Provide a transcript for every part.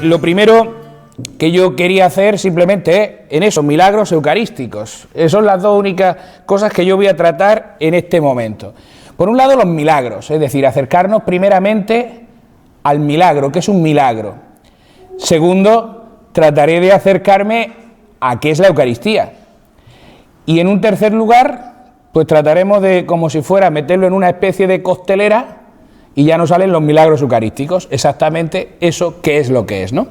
lo primero que yo quería hacer simplemente es en esos milagros eucarísticos. Son las dos únicas cosas que yo voy a tratar en este momento. Por un lado, los milagros, es decir, acercarnos primeramente al milagro, ¿qué es un milagro? Segundo, trataré de acercarme a qué es la Eucaristía. Y en un tercer lugar, pues trataremos de, como si fuera, meterlo en una especie de costelera y ya nos salen los milagros eucarísticos, exactamente eso que es lo que es, ¿no?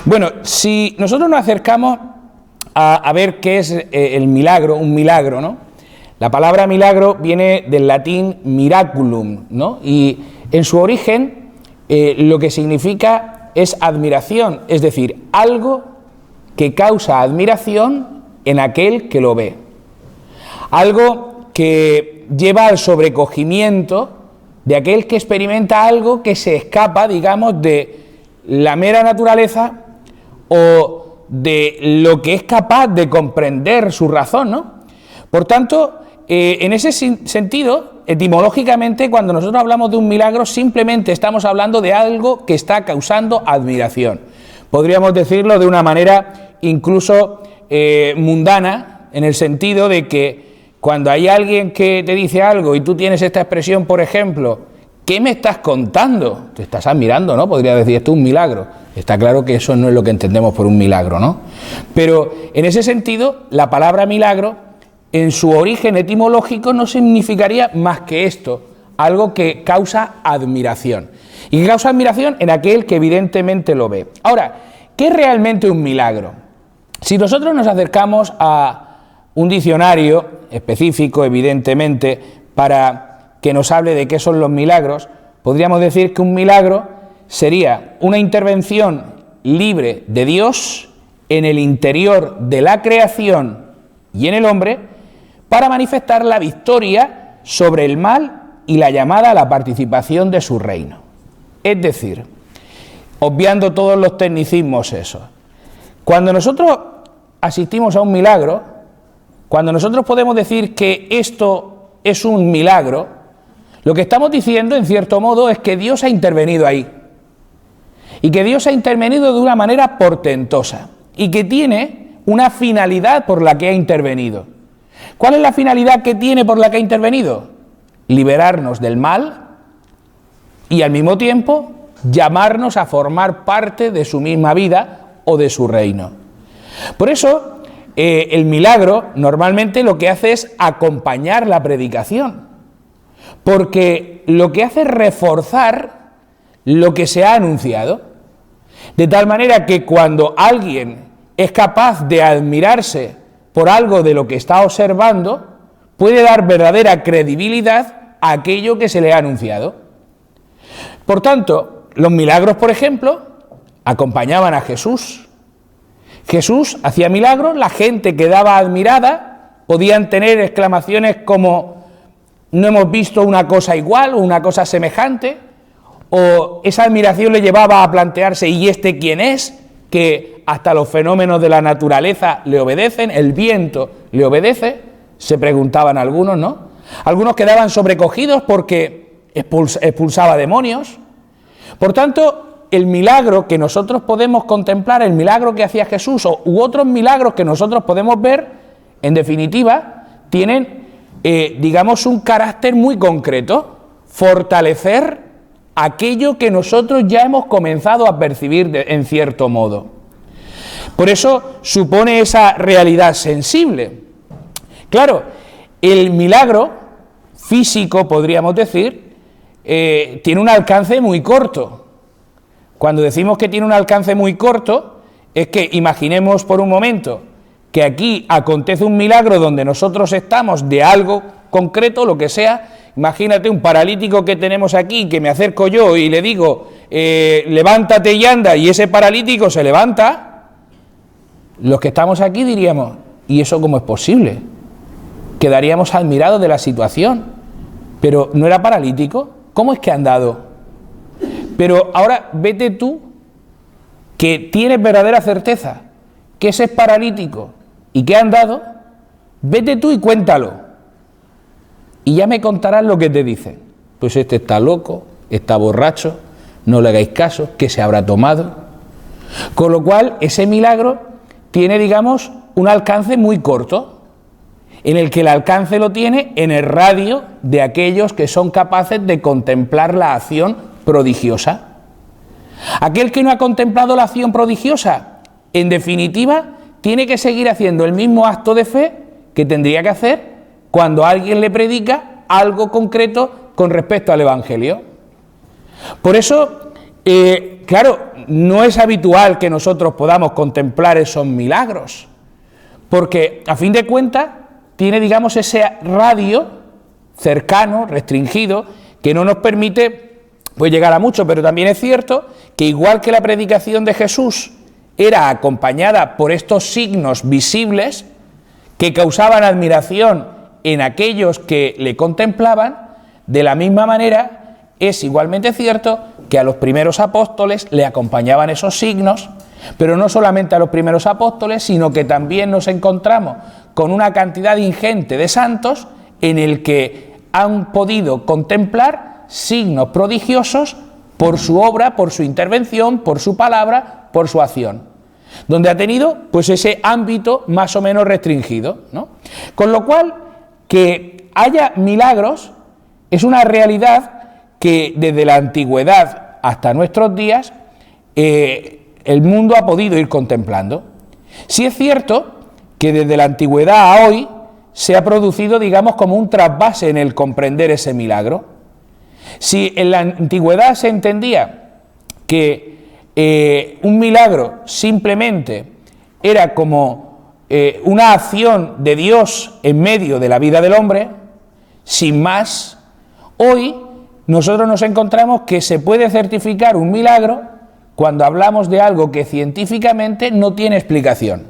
Bueno, si nosotros nos acercamos a ver qué es el milagro, un milagro, ¿no? La palabra milagro viene del latín miraculum, ¿no? Y en su origen lo que significa es admiración, es decir, algo que causa admiración en aquel que lo ve. Algo que lleva al sobrecogimiento de aquel que experimenta algo que se escapa, digamos, de la mera naturaleza o de lo que es capaz de comprender su razón, ¿no? Por tanto, en ese sentido, etimológicamente, cuando nosotros hablamos de un milagro, simplemente estamos hablando de algo que está causando admiración. Podríamos decirlo de una manera incluso mundana, en el sentido de que cuando hay alguien que te dice algo y tú tienes esta expresión, por ejemplo, ¿qué me estás contando? Te estás admirando, ¿no? Podría decir, esto es un milagro. Está claro que eso no es lo que entendemos por un milagro, ¿no? Pero en ese sentido, la palabra milagro, en su origen etimológico, no significaría más que esto, algo que causa admiración. Y que causa admiración en aquel que evidentemente lo ve. Ahora, ¿qué es realmente un milagro? Si nosotros nos acercamos a un diccionario específico, evidentemente, para que nos hable de qué son los milagros, podríamos decir que un milagro sería una intervención libre de Dios en el interior de la creación y en el hombre para manifestar la victoria sobre el mal y la llamada a la participación de su reino. Es decir, obviando todos los tecnicismos esos, cuando nosotros asistimos a un milagro, cuando nosotros podemos decir que esto es un milagro, lo que estamos diciendo, en cierto modo, es que Dios ha intervenido ahí. Y que Dios ha intervenido de una manera portentosa. Y que tiene una finalidad por la que ha intervenido. ¿Cuál es la finalidad que tiene por la que ha intervenido? Liberarnos del mal y al mismo tiempo llamarnos a formar parte de su misma vida o de su reino. Por eso, el milagro normalmente lo que hace es acompañar la predicación, porque lo que hace es reforzar lo que se ha anunciado, de tal manera que cuando alguien es capaz de admirarse por algo de lo que está observando, puede dar verdadera credibilidad a aquello que se le ha anunciado. Por tanto, los milagros, por ejemplo, acompañaban a Jesús. Jesús hacía milagros, la gente quedaba admirada, podían tener exclamaciones como no hemos visto una cosa igual o una cosa semejante, o esa admiración le llevaba a plantearse ¿y este quién es? Que hasta los fenómenos de la naturaleza le obedecen, el viento le obedece, se preguntaban algunos, ¿no? Algunos quedaban sobrecogidos porque expulsaba demonios. Por tanto, el milagro que nosotros podemos contemplar, el milagro que hacía Jesús u otros milagros que nosotros podemos ver, en definitiva, tienen, digamos, un carácter muy concreto, fortalecer aquello que nosotros ya hemos comenzado a percibir en cierto modo. Por eso supone esa realidad sensible. Claro, el milagro físico, podríamos decir, tiene un alcance muy corto. Cuando decimos que tiene un alcance muy corto, es que imaginemos por un momento que aquí acontece un milagro donde nosotros estamos de algo concreto, lo que sea. Imagínate un paralítico que tenemos aquí, que me acerco yo y le digo, levántate y anda, y ese paralítico se levanta. Los que estamos aquí diríamos, ¿y eso cómo es posible? Quedaríamos admirados de la situación. Pero ¿no era paralítico? ¿Cómo es que ha andado? Pero ahora vete tú, que tienes verdadera certeza que ese es paralítico y que ha andado, vete tú y cuéntalo. Y ya me contarás lo que te dicen. Pues este está loco, está borracho, no le hagáis caso, ¿qué se habrá tomado? Con lo cual, ese milagro tiene, digamos, un alcance muy corto, en el que el alcance lo tiene en el radio de aquellos que son capaces de contemplar la acción prodigiosa. Aquel que no ha contemplado la acción prodigiosa, en definitiva, tiene que seguir haciendo el mismo acto de fe que tendría que hacer cuando alguien le predica algo concreto con respecto al Evangelio. Por eso, claro, no es habitual que nosotros podamos contemplar esos milagros, porque a fin de cuentas tiene, digamos, ese radio cercano, restringido, que no nos permite pues llegar a mucho, pero también es cierto que igual que la predicación de Jesús era acompañada por estos signos visibles que causaban admiración en aquellos que le contemplaban, de la misma manera es igualmente cierto que a los primeros apóstoles le acompañaban esos signos, pero no solamente a los primeros apóstoles, sino que también nos encontramos con una cantidad ingente de santos en el que han podido contemplar signos prodigiosos por su obra, por su intervención, por su palabra, por su acción, donde ha tenido pues ese ámbito más o menos restringido, ¿no? Con lo cual, que haya milagros es una realidad que desde la antigüedad hasta nuestros días el mundo ha podido ir contemplando. Sí es cierto que desde la antigüedad a hoy se ha producido, digamos, como un trasvase en el comprender ese milagro. Si en la antigüedad se entendía que un milagro simplemente era como una acción de Dios en medio de la vida del hombre, sin más, hoy nosotros nos encontramos que se puede certificar un milagro cuando hablamos de algo que científicamente no tiene explicación.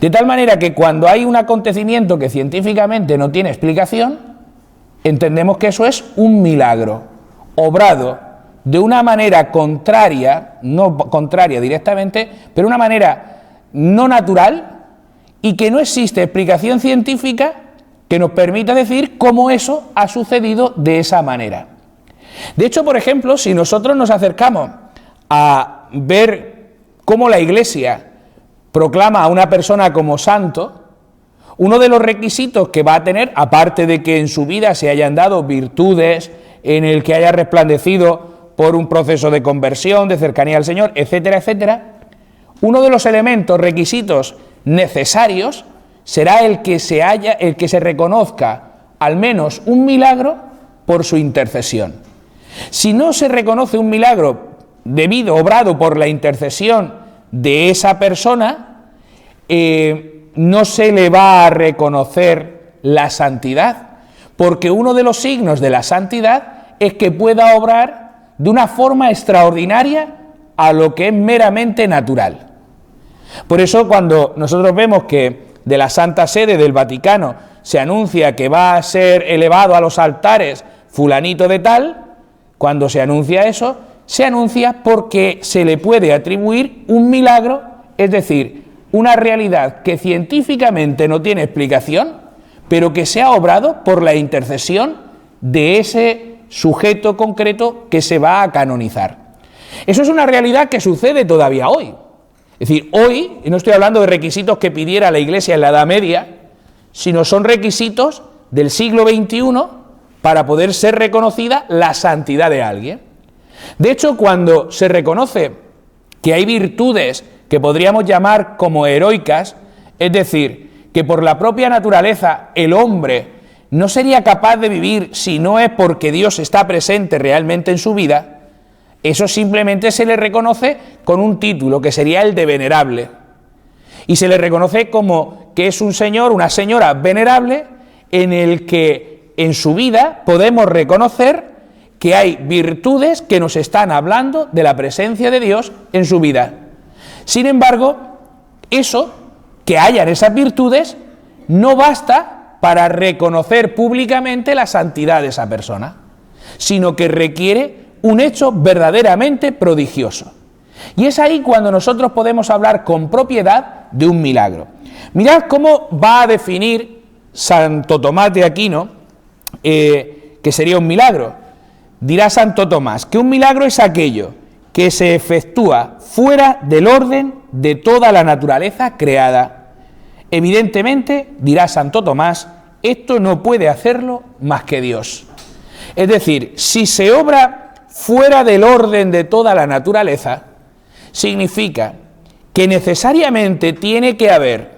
De tal manera que cuando hay un acontecimiento que científicamente no tiene explicación, entendemos que eso es un milagro, obrado de una manera contraria, no contraria directamente, pero una manera no natural y que no existe explicación científica que nos permita decir cómo eso ha sucedido de esa manera. De hecho, por ejemplo, si nosotros nos acercamos a ver cómo la Iglesia proclama a una persona como santo, uno de los requisitos que va a tener, aparte de que en su vida se hayan dado virtudes, en el que haya resplandecido por un proceso de conversión, de cercanía al Señor, etcétera, etcétera, uno de los elementos, requisitos necesarios será el que se reconozca al menos un milagro por su intercesión. Si no se reconoce un milagro debido, obrado por la intercesión de esa persona, no se le va a reconocer la santidad, porque uno de los signos de la santidad es que pueda obrar de una forma extraordinaria a lo que es meramente natural. Por eso cuando nosotros vemos que de la Santa Sede del Vaticano se anuncia que va a ser elevado a los altares fulanito de tal, cuando se anuncia eso, se anuncia porque se le puede atribuir un milagro, es decir, una realidad que científicamente no tiene explicación, pero que se ha obrado por la intercesión de ese sujeto concreto que se va a canonizar. Eso es una realidad que sucede todavía hoy. Es decir, hoy, y no estoy hablando de requisitos que pidiera la Iglesia en la Edad Media, sino son requisitos del siglo XXI para poder ser reconocida la santidad de alguien. De hecho, cuando se reconoce que hay virtudes que podríamos llamar como heroicas, es decir, que por la propia naturaleza el hombre no sería capaz de vivir si no es porque Dios está presente realmente en su vida, eso simplemente se le reconoce con un título que sería el de venerable. Y se le reconoce como que es un señor, una señora venerable, en el que en su vida podemos reconocer que hay virtudes que nos están hablando de la presencia de Dios en su vida. Sin embargo, eso, que hayan esas virtudes, no basta para reconocer públicamente la santidad de esa persona, sino que requiere un hecho verdaderamente prodigioso. Y es ahí cuando nosotros podemos hablar con propiedad de un milagro. Mirad cómo va a definir Santo Tomás de Aquino que sería un milagro. Dirá Santo Tomás que un milagro es aquello que se efectúa fuera del orden de toda la naturaleza creada. Evidentemente, dirá Santo Tomás, esto no puede hacerlo más que Dios. Es decir, si se obra fuera del orden de toda la naturaleza, significa que necesariamente tiene que haber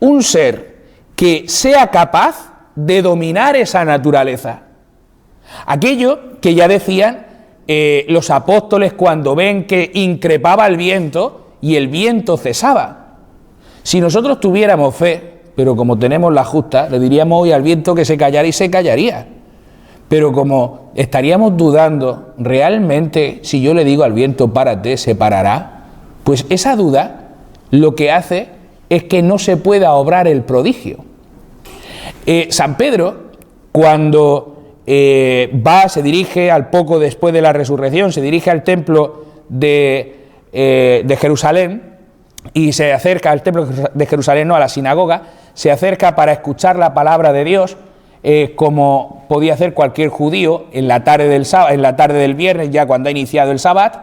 un ser que sea capaz de dominar esa naturaleza. Aquello que ya decían los apóstoles cuando ven que increpaba el viento y el viento cesaba. Si nosotros tuviéramos fe, pero como tenemos la justa, le diríamos hoy al viento que se callara y se callaría. Pero como estaríamos dudando, ¿realmente si yo le digo al viento párate, se parará? Pues esa duda lo que hace es que no se pueda obrar el prodigio. San Pedro, cuando se dirige al poco después de la resurrección, se dirige al templo de Jerusalén y se acerca al templo de Jerusalén, no a la sinagoga, se acerca para escuchar la palabra de Dios, como podía hacer cualquier judío en la tarde del viernes, ya cuando ha iniciado el sábado.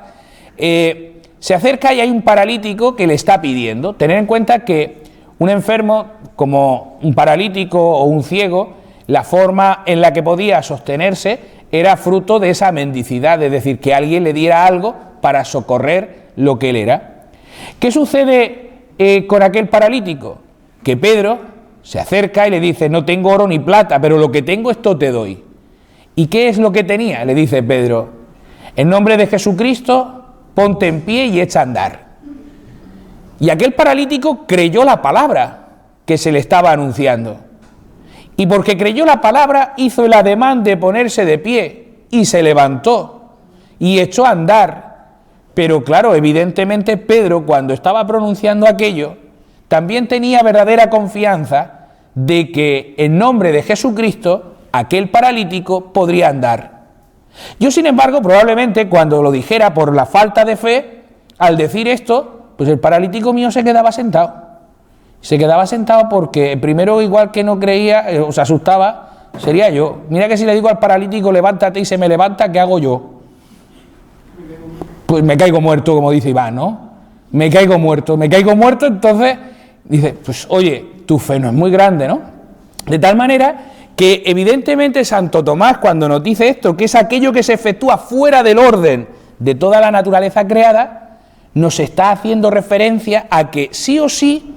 Se acerca y hay un paralítico que le está pidiendo. Tener en cuenta que un enfermo, como un paralítico o un ciego, la forma en la que podía sostenerse era fruto de esa mendicidad, es decir, que alguien le diera algo para socorrer lo que él era. ¿Qué sucede con aquel paralítico? Que Pedro se acerca y le dice, no tengo oro ni plata, pero lo que tengo esto te doy. ¿Y qué es lo que tenía? Le dice Pedro, en nombre de Jesucristo, ponte en pie y echa a andar. Y aquel paralítico creyó la palabra que se le estaba anunciando. Y porque creyó la palabra, hizo el ademán de ponerse de pie y se levantó y echó a andar. Pero claro, evidentemente Pedro, cuando estaba pronunciando aquello, también tenía verdadera confianza de que en nombre de Jesucristo aquel paralítico podría andar. Yo, sin embargo, probablemente cuando lo dijera por la falta de fe, al decir esto, pues el paralítico mío se quedaba sentado. Se quedaba sentado porque primero, igual que no creía, o se asustaba, sería yo. Mira que si le digo al paralítico, levántate y se me levanta, ¿qué hago yo? Pues me caigo muerto, como dice Iván, ¿no? Me caigo muerto, entonces dice, pues oye, tu fe no es muy grande, ¿no? De tal manera que evidentemente Santo Tomás, cuando nos dice esto, que es aquello que se efectúa fuera del orden de toda la naturaleza creada, nos está haciendo referencia a que sí o sí,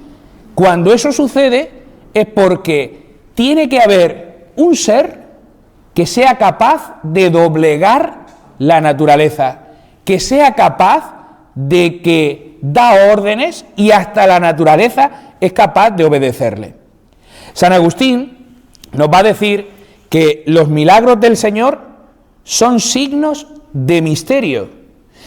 cuando eso sucede, es porque tiene que haber un ser que sea capaz de doblegar la naturaleza, que sea capaz de que da órdenes y hasta la naturaleza es capaz de obedecerle. San Agustín nos va a decir que los milagros del Señor son signos de misterio.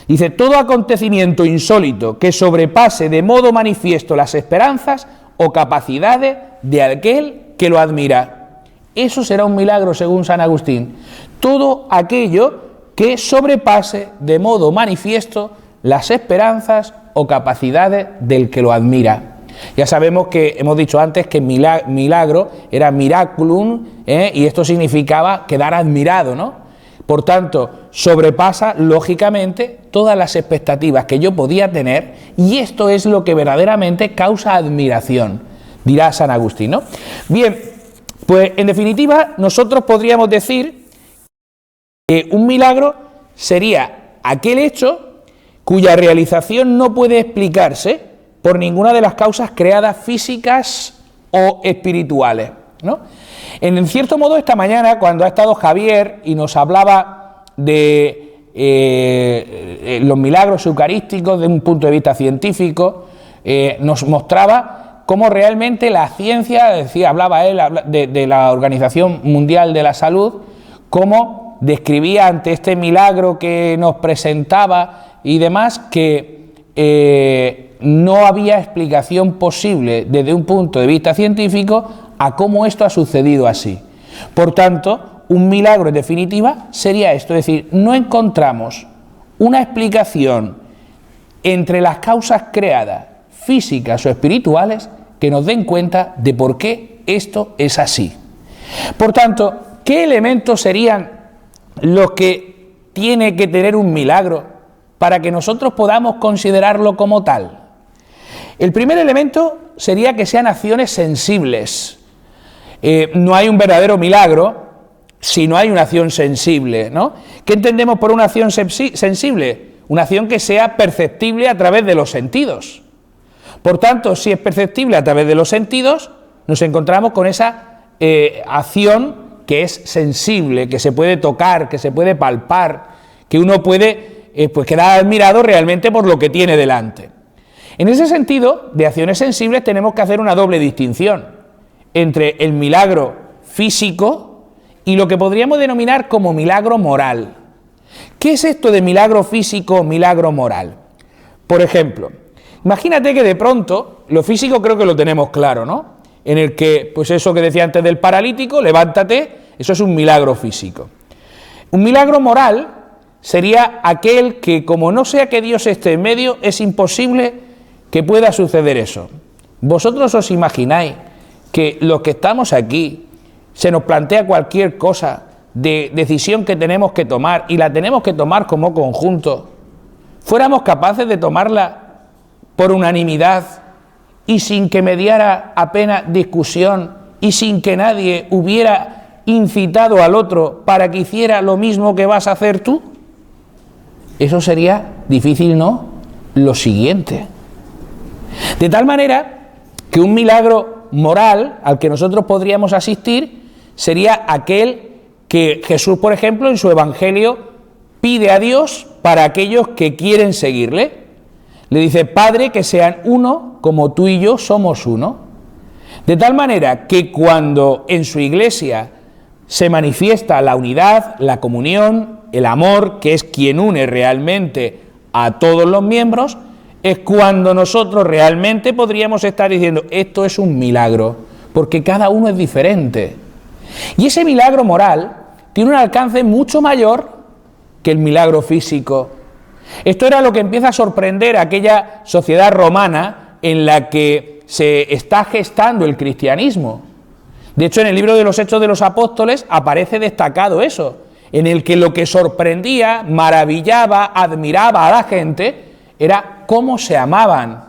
Dice, todo acontecimiento insólito que sobrepase de modo manifiesto las esperanzas o capacidades de aquel que lo admira. Eso será un milagro según San Agustín. Todo aquello que sobrepase de modo manifiesto las esperanzas o capacidades del que lo admira. Ya sabemos que hemos dicho antes que milagro era miraculum, y esto significaba quedar admirado, ¿no? Por tanto, sobrepasa lógicamente todas las expectativas que yo podía tener, y esto es lo que verdaderamente causa admiración, dirá San Agustín, ¿no? Bien, pues en definitiva nosotros podríamos decir que un milagro sería aquel hecho cuya realización no puede explicarse por ninguna de las causas creadas físicas o espirituales, ¿no? En cierto modo, esta mañana, cuando ha estado Javier y nos hablaba de los milagros eucarísticos desde un punto de vista científico, nos mostraba cómo realmente la ciencia, hablaba él de la Organización Mundial de la Salud, cómo describía ante este milagro que nos presentaba y demás, que no había explicación posible desde un punto de vista científico a cómo esto ha sucedido así. Por tanto, un milagro en definitiva sería esto, es decir, no encontramos una explicación entre las causas creadas, físicas o espirituales, que nos den cuenta de por qué esto es así. Por tanto, ¿qué elementos serían los que tiene que tener un milagro para que nosotros podamos considerarlo como tal? El primer elemento sería que sean acciones sensibles. No hay un verdadero milagro si no hay una acción sensible, ¿no? ¿Qué entendemos por una acción sensible? Una acción que sea perceptible a través de los sentidos. Por tanto, si es perceptible a través de los sentidos, nos encontramos con esa acción que es sensible, que se puede tocar, que se puede palpar, que uno puede pues quedar admirado realmente por lo que tiene delante. En ese sentido, de acciones sensibles tenemos que hacer una doble distinción entre el milagro físico y lo que podríamos denominar como milagro moral. ¿Qué es esto de milagro físico, milagro moral? Por ejemplo, imagínate que de pronto, lo físico creo que lo tenemos claro, ¿no? En el que, pues eso que decía antes del paralítico, levántate, eso es un milagro físico. Un milagro moral sería aquel que, como no sea que Dios esté en medio, es imposible que pueda suceder eso. ¿Vosotros os imagináis que los que estamos aquí se nos plantea cualquier cosa de decisión que tenemos que tomar y la tenemos que tomar como conjunto, fuéramos capaces de tomarla por unanimidad y sin que mediara apenas discusión y sin que nadie hubiera incitado al otro para que hiciera lo mismo que vas a hacer tú? Eso sería difícil, ¿no? Lo siguiente. De tal manera que un milagro moral al que nosotros podríamos asistir sería aquel que Jesús, por ejemplo, en su Evangelio pide a Dios para aquellos que quieren seguirle. Le dice: Padre, que sean uno como tú y yo somos uno. De tal manera que cuando en su iglesia se manifiesta la unidad, la comunión, el amor, que es quien une realmente a todos los miembros, es cuando nosotros realmente podríamos estar diciendo: esto es un milagro, porque cada uno es diferente. Y ese milagro moral tiene un alcance mucho mayor que el milagro físico. Esto era lo que empieza a sorprender a aquella sociedad romana en la que se está gestando el cristianismo. De hecho, en el libro de los Hechos de los Apóstoles aparece destacado eso, en el que lo que sorprendía, maravillaba, admiraba a la gente era cómo se amaban.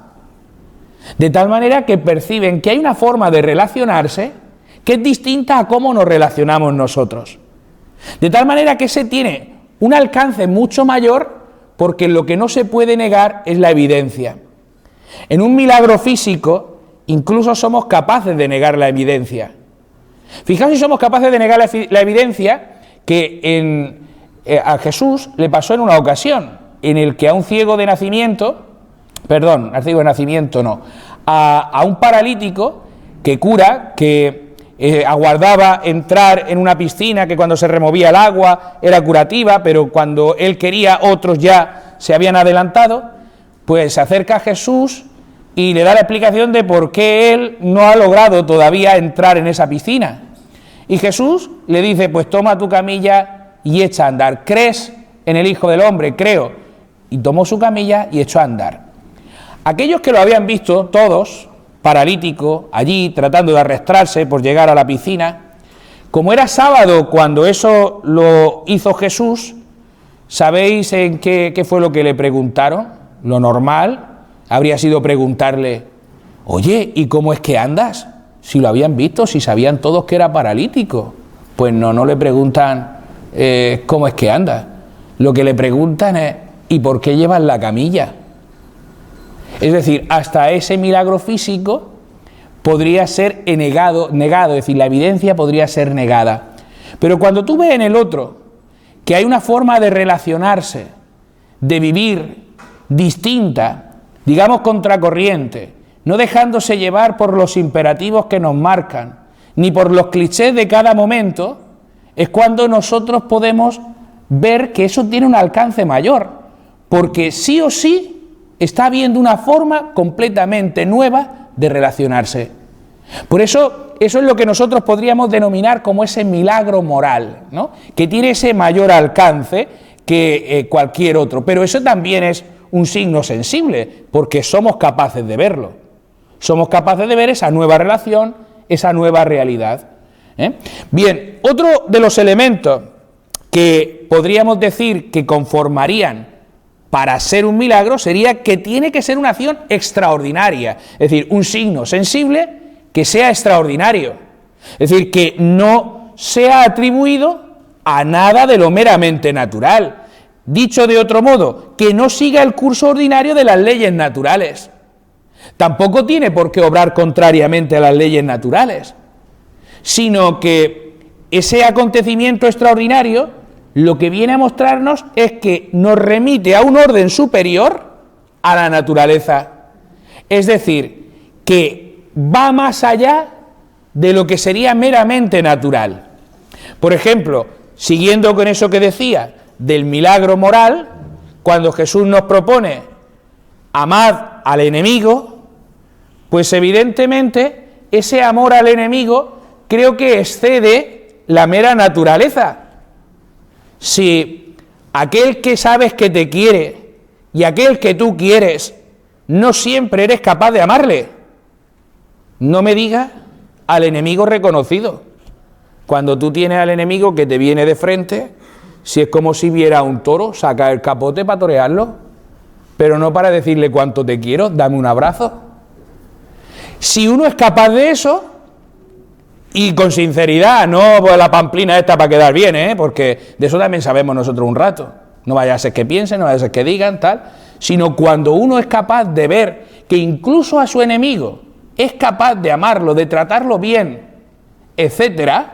De tal manera que perciben que hay una forma de relacionarse que es distinta a cómo nos relacionamos nosotros. De tal manera que ese tiene un alcance mucho mayor, porque lo que no se puede negar es la evidencia. En un milagro físico incluso somos capaces de negar la evidencia. Fijaos si somos capaces de negar la evidencia que a Jesús le pasó en una ocasión, en el que a un ciego de nacimiento, a un paralítico que cura, que aguardaba entrar en una piscina que cuando se removía el agua era curativa, pero cuando él quería otros ya se habían adelantado, pues se acerca a Jesús y le da la explicación de por qué él no ha logrado todavía entrar en esa piscina. Y Jesús le dice: pues toma tu camilla y echa a andar. ¿Crees en el Hijo del Hombre? Creo. Y tomó su camilla y echó a andar. Aquellos que lo habían visto, todos, paralítico, allí tratando de arrastrarse por llegar a la piscina, como era sábado cuando eso lo hizo Jesús, ¿sabéis en qué fue lo que le preguntaron? Lo normal habría sido preguntarle: oye, ¿y cómo es que andas? Si lo habían visto, si sabían todos que era paralítico. Pues no le preguntan ¿cómo es que andas? Lo que le preguntan es: ¿y por qué llevas la camilla? Es decir, hasta ese milagro físico podría ser negado, es decir, la evidencia podría ser negada. Pero cuando tú ves en el otro que hay una forma de relacionarse, de vivir distinta, digamos contracorriente, no dejándose llevar por los imperativos que nos marcan, ni por los clichés de cada momento, es cuando nosotros podemos ver que eso tiene un alcance mayor, porque sí o sí está habiendo una forma completamente nueva de relacionarse. Por eso es lo que nosotros podríamos denominar como ese milagro moral, ¿no? Que tiene ese mayor alcance que cualquier otro, pero eso también es un signo sensible, porque somos capaces de verlo, somos capaces de ver esa nueva relación, esa nueva realidad. Bien, otro de los elementos que podríamos decir que conformarían para ser un milagro sería que tiene que ser una acción extraordinaria, es decir, un signo sensible que sea extraordinario, es decir, que no sea atribuido a nada de lo meramente natural. Dicho de otro modo, que no siga el curso ordinario de las leyes naturales. Tampoco tiene por qué obrar contrariamente a las leyes naturales, sino que ese acontecimiento extraordinario lo que viene a mostrarnos es que nos remite a un orden superior a la naturaleza. Es decir, que va más allá de lo que sería meramente natural. Por ejemplo, siguiendo con eso que decía del milagro moral, cuando Jesús nos propone amad al enemigo, pues evidentemente ese amor al enemigo creo que excede la mera naturaleza. Si aquel que sabes que te quiere y aquel que tú quieres, no siempre eres capaz de amarle, no me digas al enemigo reconocido. Cuando tú tienes al enemigo que te viene de frente, si es como si viera a un toro, saca el capote para torearlo, pero no para decirle cuánto te quiero, dame un abrazo. Si uno es capaz de eso, y con sinceridad, no pues la pamplina esta para quedar bien, porque de eso también sabemos nosotros un rato, no vaya a ser que piensen, no vaya a ser que digan, tal, sino cuando uno es capaz de ver que incluso a su enemigo es capaz de amarlo, de tratarlo bien, etcétera,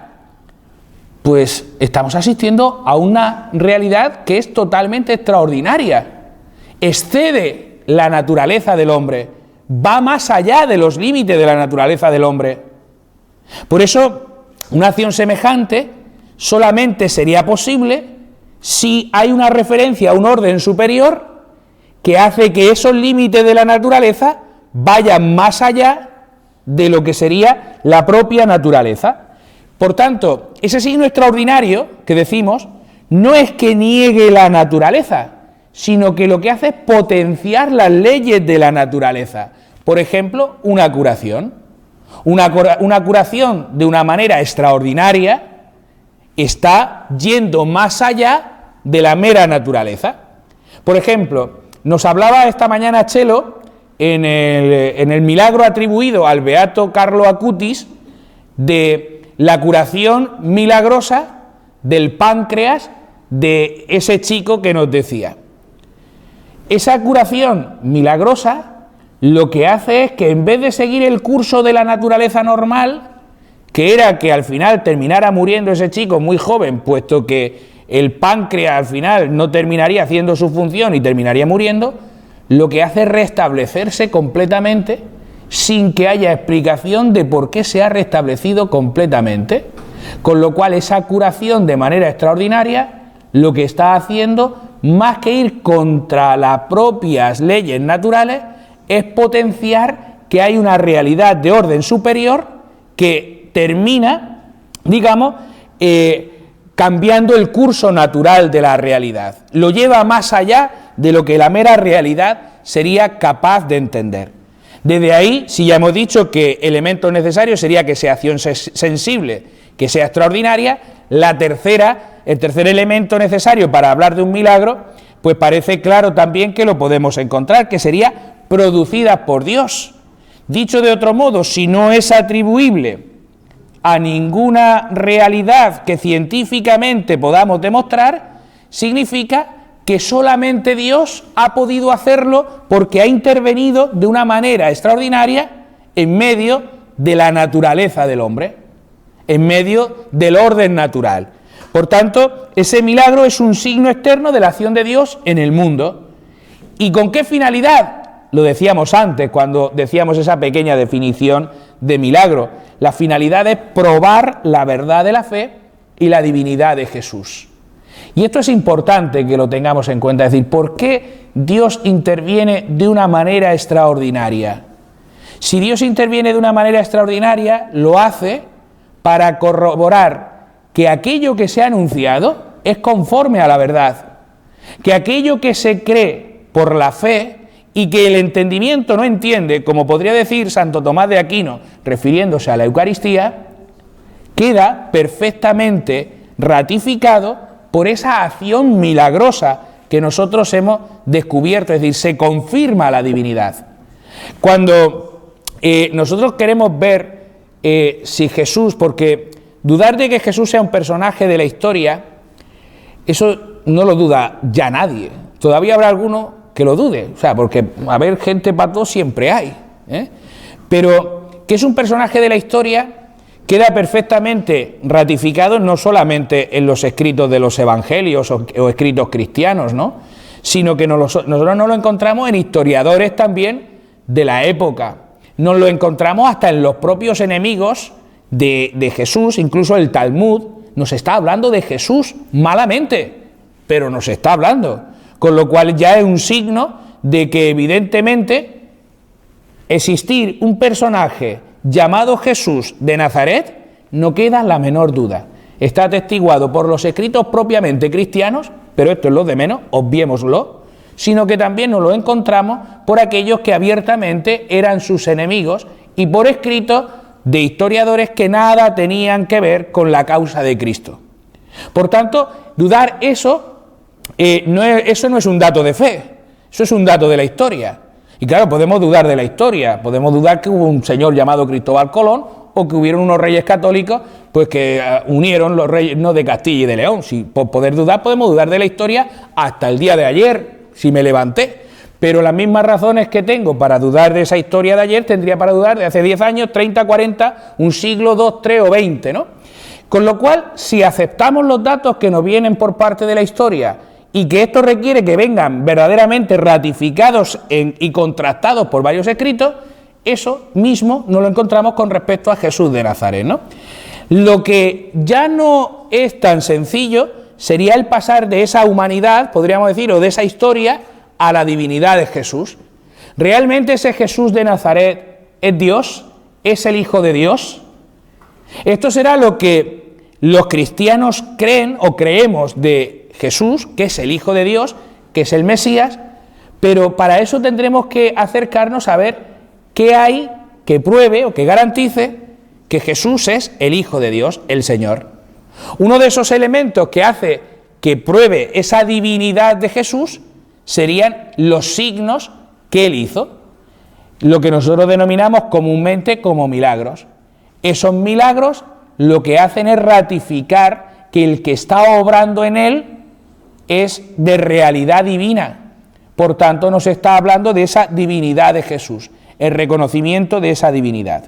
pues estamos asistiendo a una realidad que es totalmente extraordinaria, excede la naturaleza del hombre, va más allá de los límites de la naturaleza del hombre. Por eso, una acción semejante solamente sería posible si hay una referencia a un orden superior que hace que esos límites de la naturaleza vayan más allá de lo que sería la propia naturaleza. Por tanto, ese signo extraordinario que decimos no es que niegue la naturaleza, sino que lo que hace es potenciar las leyes de la naturaleza. Por ejemplo, una curación. Una curación de una manera extraordinaria está yendo más allá de la mera naturaleza. Por ejemplo, nos hablaba esta mañana Chelo en el milagro atribuido al beato Carlo Acutis de la curación milagrosa del páncreas de ese chico que nos decía. Esa curación milagrosa lo que hace es que en vez de seguir el curso de la naturaleza normal, que era que al final terminara muriendo ese chico muy joven, puesto que el páncreas al final no terminaría haciendo su función y terminaría muriendo, lo que hace es restablecerse completamente sin que haya explicación de por qué se ha restablecido completamente. Con lo cual esa curación de manera extraordinaria lo que está haciendo, más que ir contra las propias leyes naturales, es potenciar que hay una realidad de orden superior que termina, digamos, cambiando el curso natural de la realidad. Lo lleva más allá de lo que la mera realidad sería capaz de entender. Desde ahí, si ya hemos dicho que elemento necesario sería que sea acción sensible, que sea extraordinaria, el tercer elemento necesario para hablar de un milagro, pues parece claro también que lo podemos encontrar, que sería producida por Dios. Dicho de otro modo, si no es atribuible a ninguna realidad que científicamente podamos demostrar, significa que solamente Dios ha podido hacerlo porque ha intervenido de una manera extraordinaria en medio de la naturaleza del hombre, en medio del orden natural. Por tanto, ese milagro es un signo externo de la acción de Dios en el mundo. ¿Y con qué finalidad? Lo decíamos antes, cuando decíamos esa pequeña definición de milagro. La finalidad es probar la verdad de la fe y la divinidad de Jesús. Y esto es importante que lo tengamos en cuenta, es decir, ¿por qué Dios interviene de una manera extraordinaria? Si Dios interviene de una manera extraordinaria, lo hace para corroborar que aquello que se ha anunciado es conforme a la verdad, que aquello que se cree por la fe y que el entendimiento no entiende, como podría decir Santo Tomás de Aquino, refiriéndose a la Eucaristía, queda perfectamente ratificado por esa acción milagrosa que nosotros hemos descubierto, es decir, se confirma la divinidad. Cuando nosotros queremos ver si Jesús, porque dudar de que Jesús sea un personaje de la historia, eso no lo duda ya nadie. Todavía habrá alguno que lo dude, o sea, porque a ver, gente para todo siempre hay, ¿eh? Pero que es un personaje de la historia queda perfectamente ratificado no solamente en los escritos de los evangelios o escritos cristianos, ¿no?, sino que nosotros nos lo encontramos en historiadores también de la época. Nos lo encontramos hasta en los propios enemigos de Jesús, incluso el Talmud nos está hablando de Jesús malamente, pero nos está hablando, con lo cual ya es un signo de que evidentemente existir un personaje llamado Jesús de Nazaret no queda la menor duda. Está atestiguado por los escritos propiamente cristianos, pero esto es lo de menos, obviémoslo, sino que también nos lo encontramos por aquellos que abiertamente eran sus enemigos y por escritos de historiadores que nada tenían que ver con la causa de Cristo. Por tanto, dudar eso no es un dato de fe, eso es un dato de la historia. Y claro, podemos dudar de la historia, podemos dudar que hubo un señor llamado Cristóbal Colón o que hubieron unos reyes católicos pues que unieron los reyes no de Castilla y de León. Si por poder dudar, podemos dudar de la historia hasta el día de ayer, si me levanté. Pero las mismas razones que tengo para dudar de esa historia de ayer, tendría para dudar de hace 10 años, 30, 40, un siglo, 2, 3 o 20, ¿no? Con lo cual, si aceptamos los datos que nos vienen por parte de la historia y que esto requiere que vengan verdaderamente ratificados y contrastados por varios escritos, eso mismo no lo encontramos con respecto a Jesús de Nazaret, ¿no? Lo que ya no es tan sencillo sería el pasar de esa humanidad, podríamos decir, o de esa historia, a la divinidad de Jesús. ¿Realmente ese Jesús de Nazaret es Dios? ¿Es el Hijo de Dios? Esto será lo que los cristianos creen o creemos de Jesús, que es el Hijo de Dios, que es el Mesías, pero para eso tendremos que acercarnos a ver qué hay que pruebe o que garantice que Jesús es el Hijo de Dios, el Señor. Uno de esos elementos que hace que pruebe esa divinidad de Jesús serían los signos que Él hizo, lo que nosotros denominamos comúnmente como milagros. Esos milagros lo que hacen es ratificar que el que está obrando en Él es de realidad divina. Por tanto, nos está hablando de esa divinidad de Jesús, el reconocimiento de esa divinidad.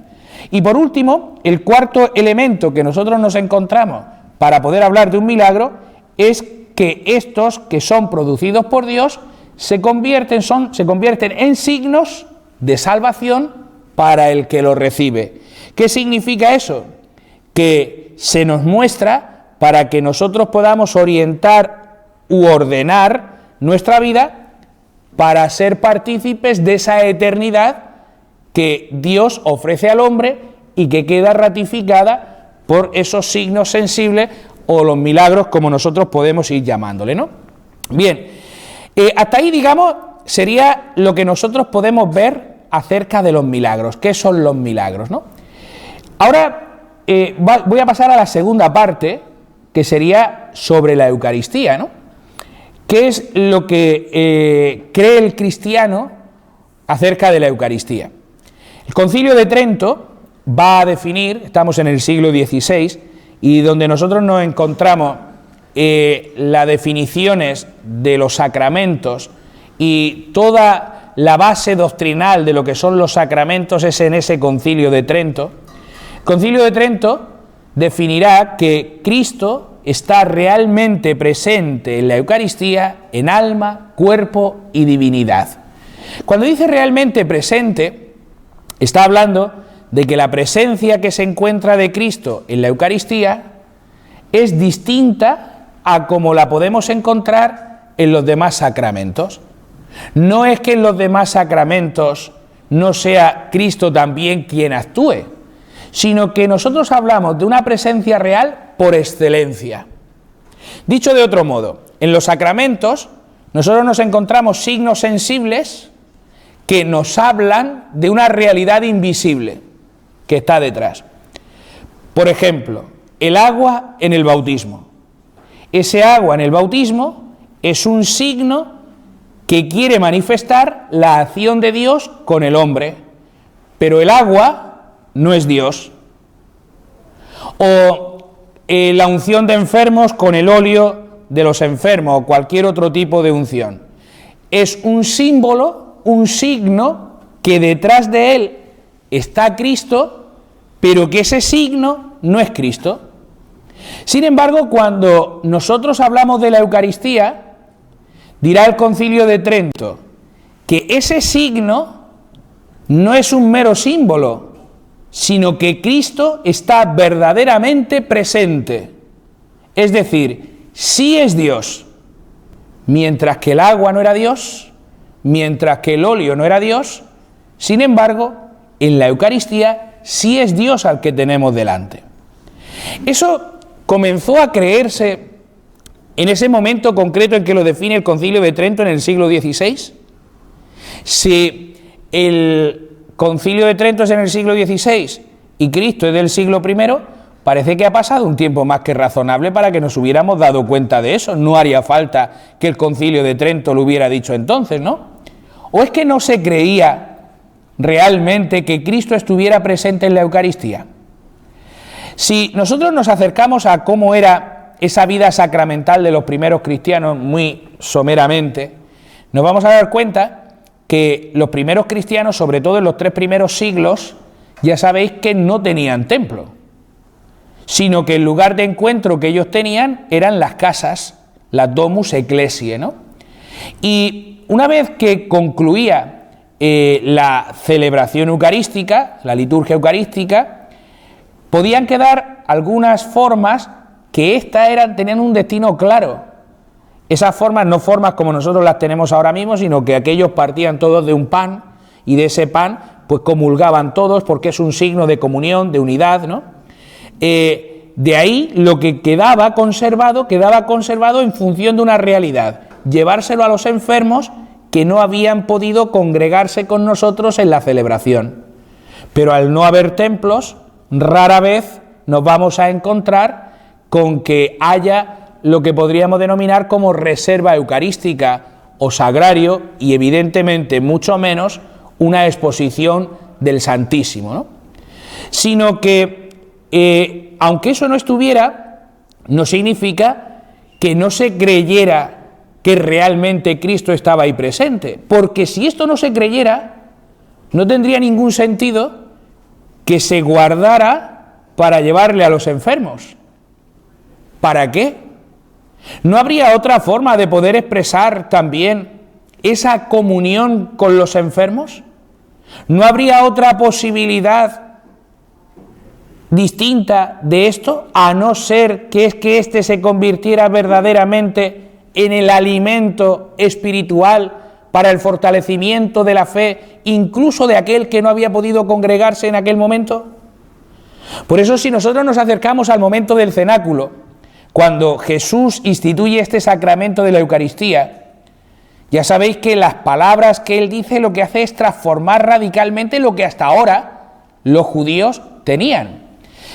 Y por último, el cuarto elemento que nosotros nos encontramos para poder hablar de un milagro es que estos que son producidos por Dios se convierten en signos de salvación para el que lo recibe. ¿Qué significa eso? Que se nos muestra para que nosotros podamos orientar u ordenar nuestra vida para ser partícipes de esa eternidad que Dios ofrece al hombre y que queda ratificada por esos signos sensibles o los milagros, como nosotros podemos ir llamándole, ¿no? Bien, hasta ahí, digamos, sería lo que nosotros podemos ver acerca de los milagros. ¿Qué son los milagros, no? Ahora voy a pasar a la segunda parte, que sería sobre la Eucaristía, ¿no? ¿Qué es lo que cree el cristiano acerca de la Eucaristía? El Concilio de Trento va a definir, estamos en el siglo XVI, y donde nosotros nos encontramos las definiciones de los sacramentos y toda la base doctrinal de lo que son los sacramentos es en ese Concilio de Trento. El Concilio de Trento definirá que Cristo está realmente presente en la Eucaristía en alma, cuerpo y divinidad. Cuando dice realmente presente, está hablando de que la presencia que se encuentra de Cristo en la Eucaristía es distinta a como la podemos encontrar en los demás sacramentos. No es que en los demás sacramentos no sea Cristo también quien actúe, sino que nosotros hablamos de una presencia real por excelencia. Dicho de otro modo, en los sacramentos nosotros nos encontramos signos sensibles que nos hablan de una realidad invisible que está detrás. Por ejemplo, el agua en el bautismo. Ese agua en el bautismo es un signo que quiere manifestar la acción de Dios con el hombre, pero el agua no es Dios. O la unción de enfermos con el óleo de los enfermos, o cualquier otro tipo de unción. Es un símbolo, un signo, que detrás de él está Cristo, pero que ese signo no es Cristo. Sin embargo, cuando nosotros hablamos de la Eucaristía, dirá el Concilio de Trento que ese signo no es un mero símbolo, sino que Cristo está verdaderamente presente. Es decir, sí es Dios, mientras que el agua no era Dios, mientras que el óleo no era Dios. Sin embargo, en la Eucaristía sí es Dios al que tenemos delante. Eso comenzó a creerse en ese momento concreto en que lo define el Concilio de Trento en el siglo XVI. Si el Concilio de Trento es en el siglo XVI y Cristo es del siglo I, parece que ha pasado un tiempo más que razonable para que nos hubiéramos dado cuenta de eso. No haría falta que el Concilio de Trento lo hubiera dicho entonces, ¿no? ¿O es que no se creía realmente que Cristo estuviera presente en la Eucaristía? Si nosotros nos acercamos a cómo era esa vida sacramental de los primeros cristianos muy someramente, nos vamos a dar cuenta que los primeros cristianos, sobre todo en los 3 primeros siglos, ya sabéis que no tenían templo, sino que el lugar de encuentro que ellos tenían eran las casas, las domus ecclesiae, ¿no? Y una vez que concluía la celebración eucarística, la liturgia eucarística, podían quedar algunas formas que tenían un destino claro. Esas formas, no formas como nosotros las tenemos ahora mismo, sino que aquellos partían todos de un pan, y de ese pan pues comulgaban todos, porque es un signo de comunión, de unidad, ¿no? De ahí lo que quedaba conservado en función de una realidad: llevárselo a los enfermos que no habían podido congregarse con nosotros en la celebración. Pero al no haber templos, rara vez nos vamos a encontrar con que haya lo que podríamos denominar como reserva eucarística o sagrario, y evidentemente mucho menos una exposición del Santísimo, ¿no? Sino que, aunque eso no estuviera, no significa que no se creyera que realmente Cristo estaba ahí presente, porque si esto no se creyera, no tendría ningún sentido que se guardara para llevarle a los enfermos. ¿Para qué? ¿No habría otra forma de poder expresar también esa comunión con los enfermos? ¿No habría otra posibilidad distinta de esto, a no ser que éste se convirtiera verdaderamente en el alimento espiritual para el fortalecimiento de la fe, incluso de aquel que no había podido congregarse en aquel momento? Por eso, si nosotros nos acercamos al momento del cenáculo, cuando Jesús instituye este sacramento de la Eucaristía, ya sabéis que las palabras que él dice lo que hace es transformar radicalmente lo que hasta ahora los judíos tenían.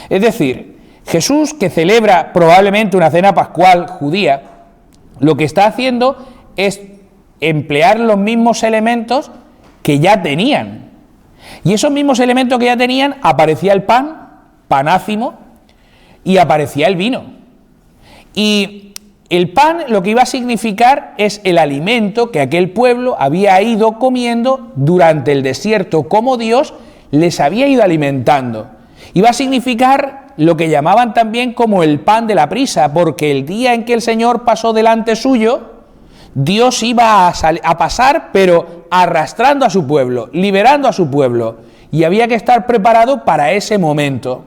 Es decir, Jesús, que celebra probablemente una cena pascual judía, lo que está haciendo es emplear los mismos elementos que ya tenían. Y esos mismos elementos que ya tenían, aparecía el pan, panácimo, y aparecía el vino. Y el pan lo que iba a significar es el alimento que aquel pueblo había ido comiendo durante el desierto, como Dios les había ido alimentando. Iba a significar lo que llamaban también como el pan de la prisa, porque el día en que el Señor pasó delante suyo, Dios iba a pasar, pero arrastrando a su pueblo, liberando a su pueblo, y había que estar preparado para ese momento.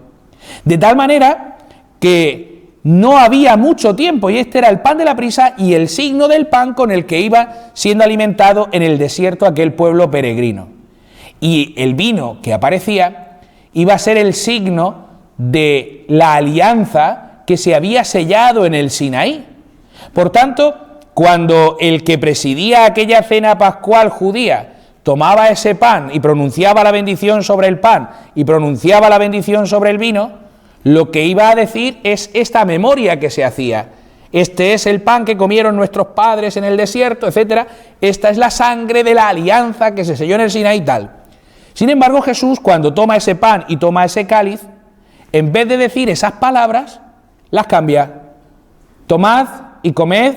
De tal manera que no había mucho tiempo, y este era el pan de la prisa y el signo del pan con el que iba siendo alimentado en el desierto aquel pueblo peregrino. Y el vino que aparecía iba a ser el signo de la alianza que se había sellado en el Sinaí. Por tanto, cuando el que presidía aquella cena pascual judía tomaba ese pan y pronunciaba la bendición sobre el pan y pronunciaba la bendición sobre el vino, lo que iba a decir es esta memoria que se hacía. este es el pan que comieron nuestros padres en el desierto, etcétera, esta es la sangre de la alianza que se selló en el Sinaí y tal. Sin embargo, Jesús, cuando toma ese pan y toma ese cáliz, en vez de decir esas palabras, las cambia. Tomad y comed,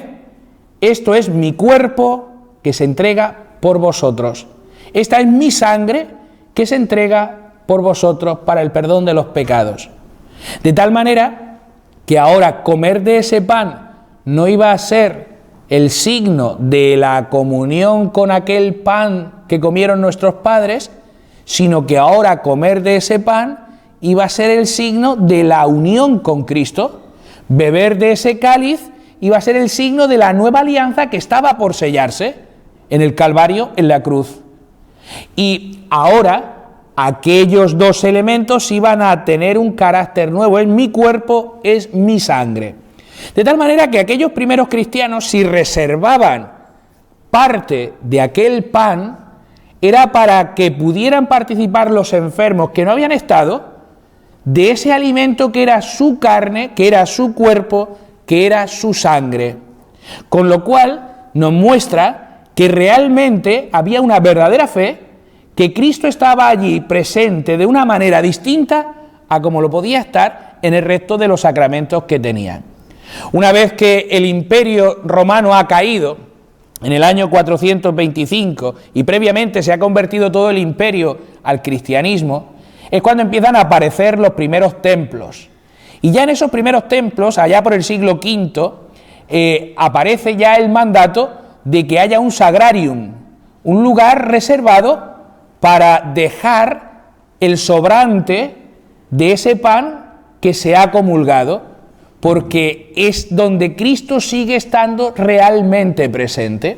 esto es mi cuerpo que se entrega por vosotros. Esta es mi sangre que se entrega por vosotros para el perdón de los pecados. De tal manera que ahora comer de ese pan no iba a ser el signo de la comunión con aquel pan que comieron nuestros padres, sino que ahora comer de ese pan iba a ser el signo de la unión con Cristo. Beber de ese cáliz iba a ser el signo de la nueva alianza que estaba por sellarse en el Calvario, en la cruz. Y ahora aquellos dos elementos iban a tener un carácter nuevo. Es mi cuerpo, es mi sangre. De tal manera que aquellos primeros cristianos, si reservaban parte de aquel pan, era para que pudieran participar los enfermos que no habían estado de ese alimento que era su carne, que era su cuerpo, que era su sangre. Con lo cual nos muestra que realmente había una verdadera fe, que Cristo estaba allí presente de una manera distinta a como lo podía estar en el resto de los sacramentos que tenía. Una vez que el imperio romano ha caído, en el año 425, y previamente se ha convertido todo el imperio al cristianismo, es cuando empiezan a aparecer los primeros templos. Y ya en esos primeros templos, allá por el siglo V, aparece ya el mandato de que haya un sagrarium, un lugar reservado para dejar el sobrante de ese pan que se ha comulgado, porque es donde Cristo sigue estando realmente presente.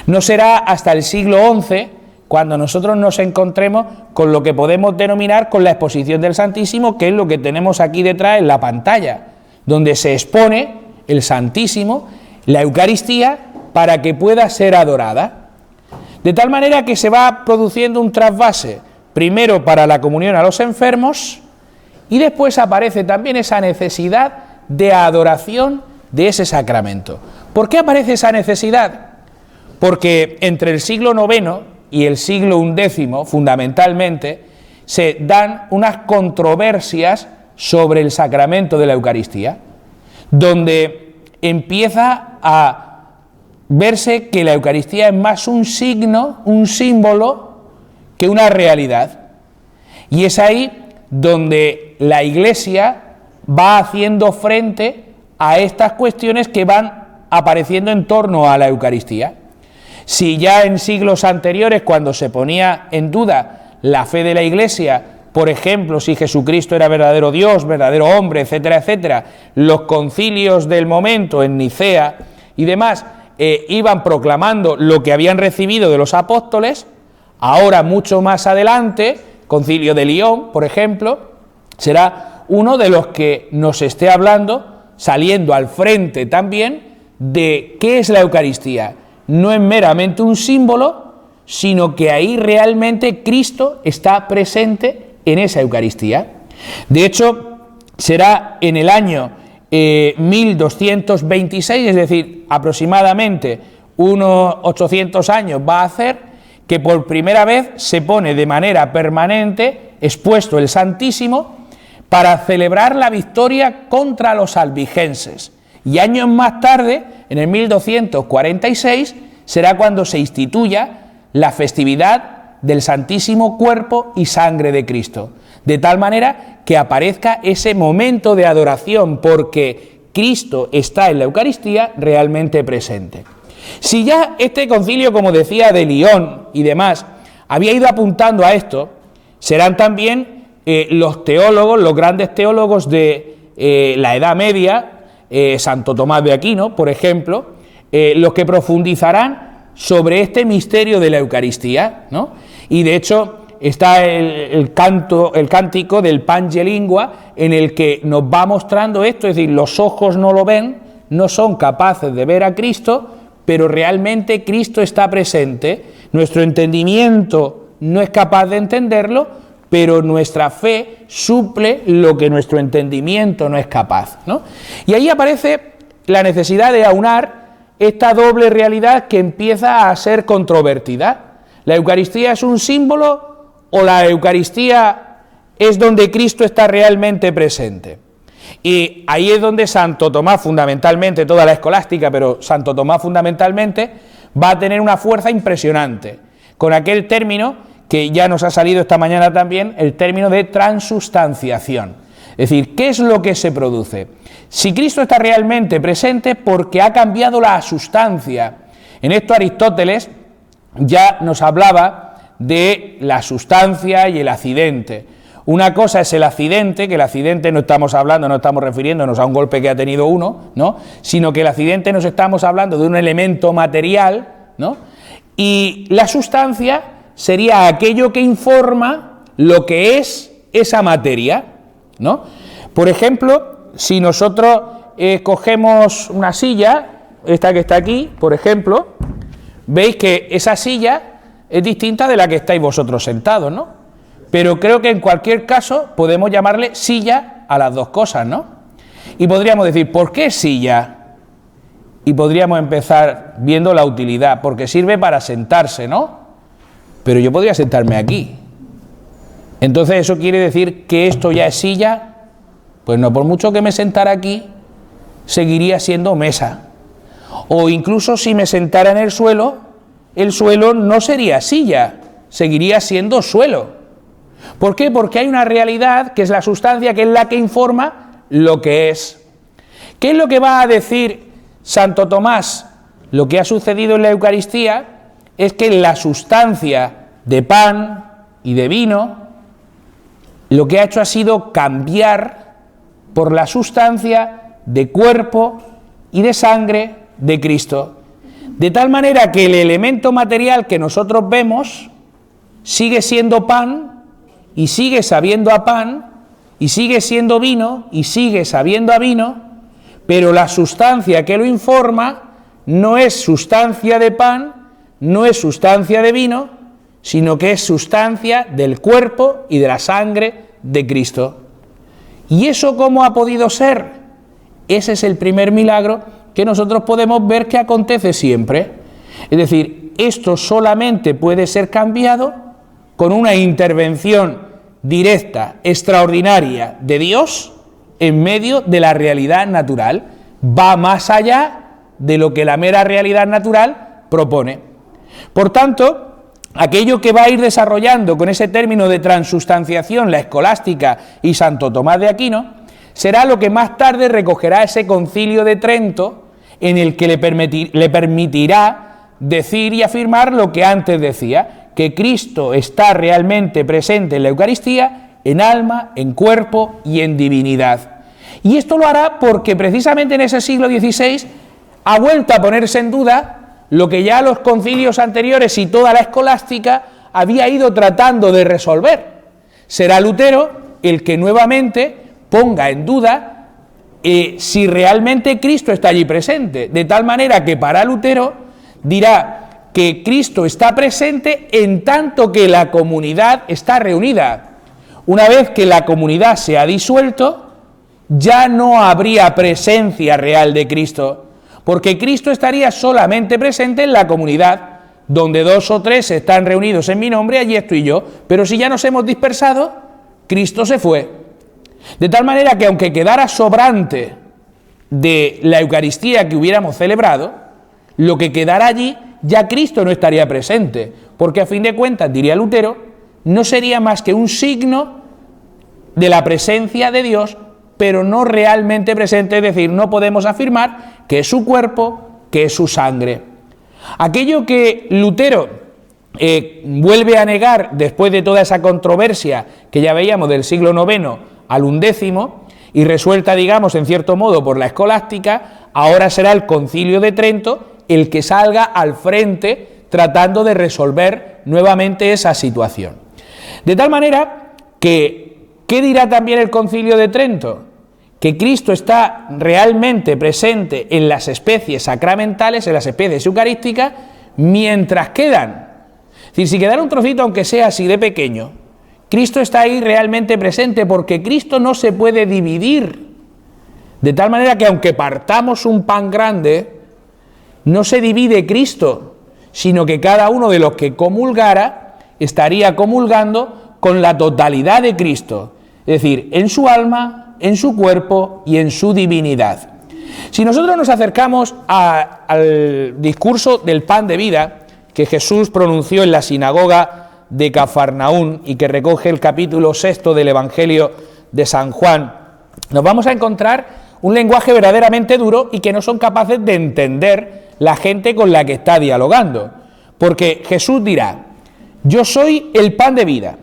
No será hasta el siglo XI cuando nosotros nos encontremos con lo que podemos denominar con la exposición del Santísimo, que es lo que tenemos aquí detrás en la pantalla, donde se expone el Santísimo, la Eucaristía, para que pueda ser adorada. De tal manera que se va produciendo un trasvase, primero para la comunión a los enfermos, y después aparece también esa necesidad de adoración de ese sacramento. ¿Por qué aparece esa necesidad? Porque entre el siglo IX y el siglo XI, fundamentalmente, se dan unas controversias sobre el sacramento de la Eucaristía, donde empieza a verse que la Eucaristía es más un signo, un símbolo, que una realidad. Y es ahí donde la Iglesia va haciendo frente a estas cuestiones que van apareciendo en torno a la Eucaristía. Si ya en siglos anteriores, cuando se ponía en duda la fe de la Iglesia, por ejemplo, si Jesucristo era verdadero Dios, verdadero hombre, etcétera, etcétera, los concilios del momento en Nicea y demás iban proclamando lo que habían recibido de los apóstoles. Ahora, mucho más adelante, Concilio de Lyon, por ejemplo, será uno de los que nos esté hablando, saliendo al frente también, de qué es la Eucaristía. No es meramente un símbolo, sino que ahí realmente Cristo está presente en esa Eucaristía. De hecho, será en el año 1226, es decir, aproximadamente unos 800 años va a hacer, que por primera vez se pone de manera permanente expuesto el Santísimo para celebrar la victoria contra los albigenses. Y años más tarde, en el 1246, será cuando se instituya la festividad del Santísimo Cuerpo y Sangre de Cristo, de tal manera que aparezca ese momento de adoración, porque Cristo está en la Eucaristía realmente presente. Si ya este concilio, como decía, de Lyon y demás, había ido apuntando a esto, serán también los teólogos, los grandes teólogos de la Edad Media, Santo Tomás de Aquino, por ejemplo, los que profundizarán sobre este misterio de la Eucaristía, ¿no? Y de hecho está el cántico del Pange Lingua, en el que nos va mostrando esto, es decir, los ojos no lo ven, no son capaces de ver a Cristo, pero realmente Cristo está presente, nuestro entendimiento no es capaz de entenderlo, pero nuestra fe suple lo que nuestro entendimiento no es capaz, ¿no? Y ahí aparece la necesidad de aunar esta doble realidad que empieza a ser controvertida. ¿La Eucaristía es un símbolo o la Eucaristía es donde Cristo está realmente presente? Y ahí es donde Santo Tomás, fundamentalmente, toda la escolástica, pero Santo Tomás fundamentalmente, va a tener una fuerza impresionante, con aquel término que ya nos ha salido esta mañana también, el término de transustanciación. Es decir, ¿qué es lo que se produce? Si Cristo está realmente presente, porque ha cambiado la sustancia. En esto Aristóteles ya nos hablaba de la sustancia y el accidente. Una cosa es el accidente, que el accidente no estamos hablando, no estamos refiriéndonos a un golpe que ha tenido uno, ¿no?, sino que el accidente nos estamos hablando de un elemento material, ¿no?, y la sustancia sería aquello que informa lo que es esa materia, ¿no? Por ejemplo, si nosotros cogemos una silla, esta que está aquí, por ejemplo, veis que esa silla es distinta de la que estáis vosotros sentados, ¿no? Pero creo que en cualquier caso podemos llamarle silla a las dos cosas, ¿no? Y podríamos decir, ¿por qué silla? Y podríamos empezar viendo la utilidad, porque sirve para sentarse, ¿no? Pero yo podría sentarme aquí. Entonces, ¿eso quiere decir que esto ya es silla? Pues no, por mucho que me sentara aquí, seguiría siendo mesa. O incluso si me sentara en el suelo no sería silla, seguiría siendo suelo. ¿Por qué? Porque hay una realidad que es la sustancia, que es la que informa lo que es. ¿Qué es lo que va a decir Santo Tomás? Lo que ha sucedido en la Eucaristía es que la sustancia de pan y de vino, lo que ha hecho ha sido cambiar por la sustancia de cuerpo y de sangre de Cristo. De tal manera que el elemento material que nosotros vemos sigue siendo pan, y sigue sabiendo a pan, y sigue siendo vino, y sigue sabiendo a vino, pero la sustancia que lo informa no es sustancia de pan, no es sustancia de vino, sino que es sustancia del cuerpo y de la sangre de Cristo. ¿Y eso cómo ha podido ser? Ese es el primer milagro que nosotros podemos ver que acontece siempre. Es decir, esto solamente puede ser cambiado con una intervención directa, extraordinaria de Dios en medio de la realidad natural. Va más allá de lo que la mera realidad natural propone. Por tanto, aquello que va a ir desarrollando con ese término de transustanciación la escolástica y Santo Tomás de Aquino será lo que más tarde recogerá ese Concilio de Trento, en el que le permitirá decir y afirmar lo que antes decía, que Cristo está realmente presente en la Eucaristía, en alma, en cuerpo y en divinidad. Y esto lo hará porque precisamente en ese siglo XVI ha vuelto a ponerse en duda lo que ya los concilios anteriores y toda la escolástica había ido tratando de resolver. Será Lutero el que nuevamente ponga en duda si realmente Cristo está allí presente, de tal manera que para Lutero dirá que Cristo está presente en tanto que la comunidad está reunida. Una vez que la comunidad se ha disuelto, ya no habría presencia real de Cristo, porque Cristo estaría solamente presente en la comunidad, donde 2 o 3 están reunidos en mi nombre, allí estoy yo, pero si ya nos hemos dispersado, Cristo se fue. De tal manera que aunque quedara sobrante de la Eucaristía que hubiéramos celebrado, lo que quedara allí, ya Cristo no estaría presente, porque a fin de cuentas, diría Lutero, no sería más que un signo de la presencia de Dios, pero no realmente presente, es decir, no podemos afirmar que es su cuerpo, que es su sangre. Aquello que Lutero vuelve a negar después de toda esa controversia que ya veíamos del siglo IX al XI, y resuelta, digamos, en cierto modo por la escolástica, ahora será el Concilio de Trento el que salga al frente tratando de resolver nuevamente esa situación. De tal manera que, ¿qué dirá también el Concilio de Trento? Que Cristo está realmente presente en las especies sacramentales, en las especies eucarísticas, mientras quedan. Es decir, si quedara un trocito, aunque sea así de pequeño, Cristo está ahí realmente presente, porque Cristo no se puede dividir De tal manera que aunque partamos un pan grande, no se divide Cristo, sino que cada uno de los que comulgara estaría comulgando con la totalidad de Cristo, es decir, en su alma, en su cuerpo y en su divinidad. Si nosotros nos acercamos al discurso del pan de vida que Jesús pronunció en la sinagoga de Cafarnaún y que recoge el capítulo 6 del Evangelio de San Juan, nos vamos a encontrar un lenguaje verdaderamente duro y que no son capaces de entender la gente con la que está dialogando. Porque Jesús dirá: yo soy el pan de vida.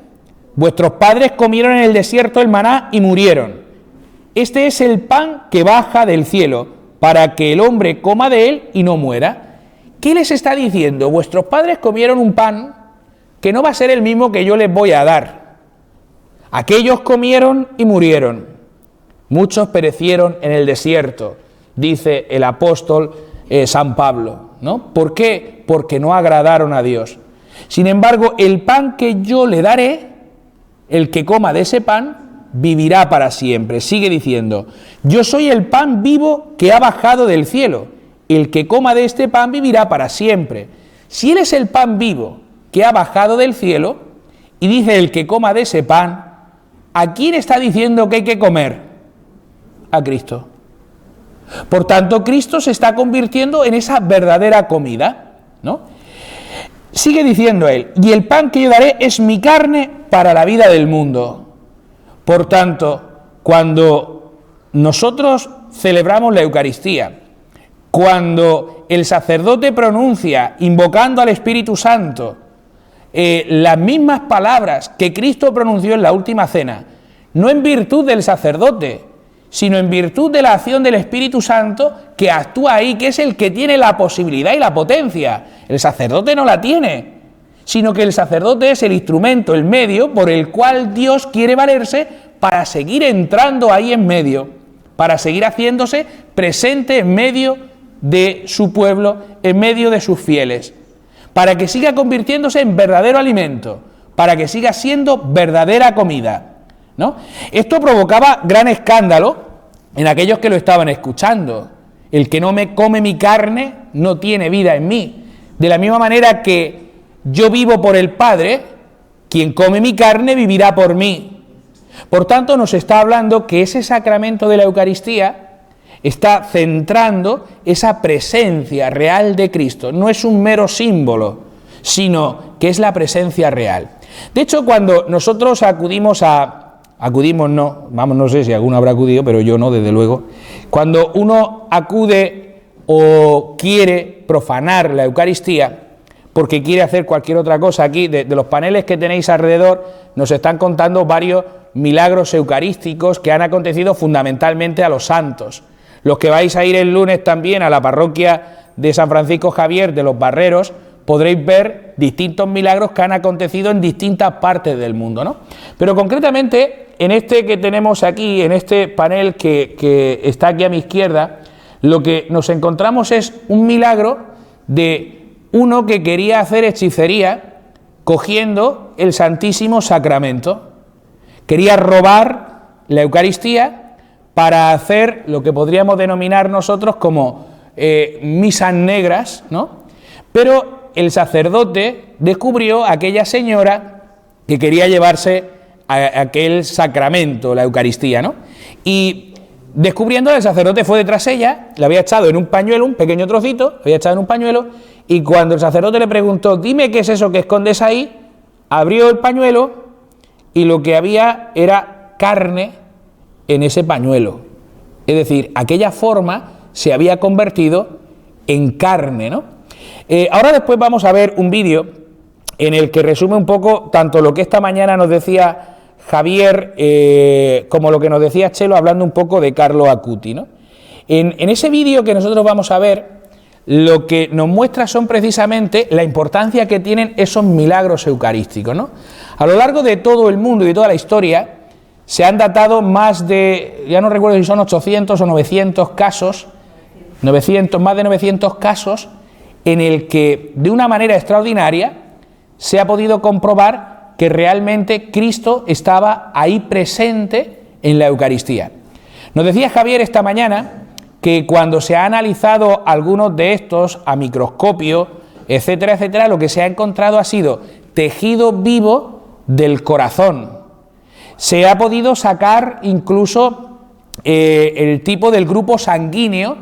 Vuestros padres comieron en el desierto el maná y murieron. Este es el pan que baja del cielo, para que el hombre coma de él y no muera. ¿Qué les está diciendo? Vuestros padres comieron un pan que no va a ser el mismo que yo les voy a dar. Aquellos comieron y murieron. Muchos perecieron en el desierto, dice el apóstol San Pablo, ¿no? ¿Por qué? Porque no agradaron a Dios. Sin embargo, el pan que yo le daré, el que coma de ese pan, vivirá para siempre. Sigue diciendo: yo soy el pan vivo que ha bajado del cielo. El que coma de este pan vivirá para siempre. Si Él es el pan vivo que ha bajado del cielo, y dice el que coma de ese pan, ¿a quién está diciendo que hay que comer? A Cristo. Por tanto, Cristo se está convirtiendo en esa verdadera comida, ¿no? Sigue diciendo él: y el pan que yo daré es mi carne para la vida del mundo. Por tanto, cuando nosotros celebramos la Eucaristía, cuando el sacerdote pronuncia, invocando al Espíritu Santo, las mismas palabras que Cristo pronunció en la última cena, no en virtud del sacerdote, sino en virtud de la acción del Espíritu Santo que actúa ahí, que es el que tiene la posibilidad y la potencia. El sacerdote no la tiene, sino que el sacerdote es el instrumento, el medio por el cual Dios quiere valerse para seguir entrando ahí en medio, para seguir haciéndose presente en medio de su pueblo, en medio de sus fieles, para que siga convirtiéndose en verdadero alimento, para que siga siendo verdadera comida, ¿no? Esto provocaba gran escándalo en aquellos que lo estaban escuchando. El que no me come mi carne no tiene vida en mí. De la misma manera que yo vivo por el Padre, quien come mi carne vivirá por mí. Por tanto, nos está hablando que ese sacramento de la Eucaristía está centrando esa presencia real de Cristo. No es un mero símbolo, sino que es la presencia real. De hecho, cuando nosotros no sé si alguno habrá acudido, pero yo no, desde luego. Cuando uno acude o quiere profanar la Eucaristía, porque quiere hacer cualquier otra cosa, aquí de los paneles que tenéis alrededor, nos están contando varios milagros eucarísticos que han acontecido fundamentalmente a los santos. Los que vais a ir el lunes también a la parroquia de San Francisco Javier de los Barreros, podréis ver distintos milagros que han acontecido en distintas partes del mundo, ¿no? Pero concretamente, en este que tenemos aquí, en este panel que está aquí a mi izquierda, lo que nos encontramos es un milagro de uno que quería hacer hechicería cogiendo el Santísimo Sacramento. Quería robar la Eucaristía para hacer lo que podríamos denominar nosotros como misas negras, ¿no? Pero el sacerdote descubrió a aquella señora que quería llevarse a aquel sacramento, la Eucaristía, ¿no? Y descubriéndola, el sacerdote fue detrás de ella, le había echado en un pañuelo, un pequeño trocito, le había echado en un pañuelo, y cuando el sacerdote le preguntó: dime qué es eso que escondes ahí, abrió el pañuelo y lo que había era carne en ese pañuelo. Es decir, aquella forma se había convertido en carne, ¿no? Ahora después vamos a ver un vídeo en el que resume un poco tanto lo que esta mañana nos decía Javier como lo que nos decía Chelo, hablando un poco de Carlo Acuti, ¿no? En ese vídeo que nosotros vamos a ver, lo que nos muestra son precisamente la importancia que tienen esos milagros eucarísticos, ¿no? A lo largo de todo el mundo y de toda la historia se han datado más de, ya no recuerdo si son 800 o 900 casos, más de 900 casos en el que de una manera extraordinaria se ha podido comprobar que realmente Cristo estaba ahí presente en la Eucaristía. Nos decía Javier esta mañana que cuando se ha analizado algunos de estos a microscopio, etcétera, etcétera, lo que se ha encontrado ha sido tejido vivo del corazón. Se ha podido sacar incluso el tipo del grupo sanguíneo,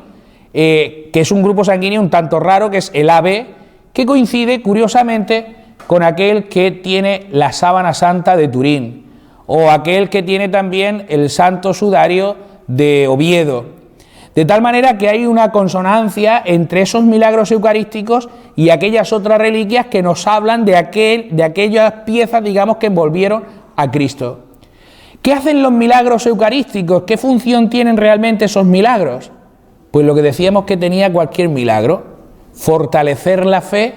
que es un grupo sanguíneo un tanto raro, que es el AB, que coincide curiosamente con aquel que tiene la sábana santa de Turín, o aquel que tiene también el santo sudario de Oviedo. De tal manera que hay una consonancia entre esos milagros eucarísticos y aquellas otras reliquias que nos hablan de aquellas piezas, digamos, que envolvieron a Cristo. ¿Qué hacen los milagros eucarísticos? ¿Qué función tienen realmente esos milagros? Pues lo que decíamos que tenía cualquier milagro: fortalecer la fe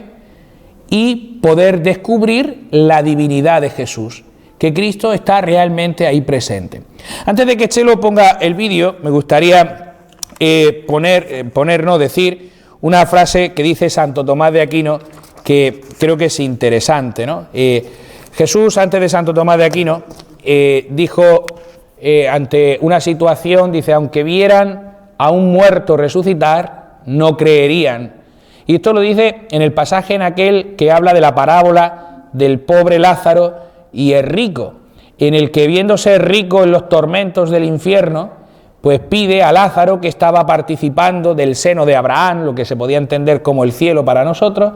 y poder descubrir la divinidad de Jesús, que Cristo está realmente ahí presente. Antes de que Chelo ponga el vídeo, me gustaría decir una frase que dice Santo Tomás de Aquino, que creo que es interesante, ¿no? Jesús, antes de Santo Tomás de Aquino, dijo ante una situación, dice: aunque vieran a un muerto resucitar, no creerían. Y esto lo dice en el pasaje en aquel que habla de la parábola del pobre Lázaro y el rico, en el que, viéndose rico en los tormentos del infierno, pues pide a Lázaro, que estaba participando del seno de Abraham, lo que se podía entender como el cielo para nosotros,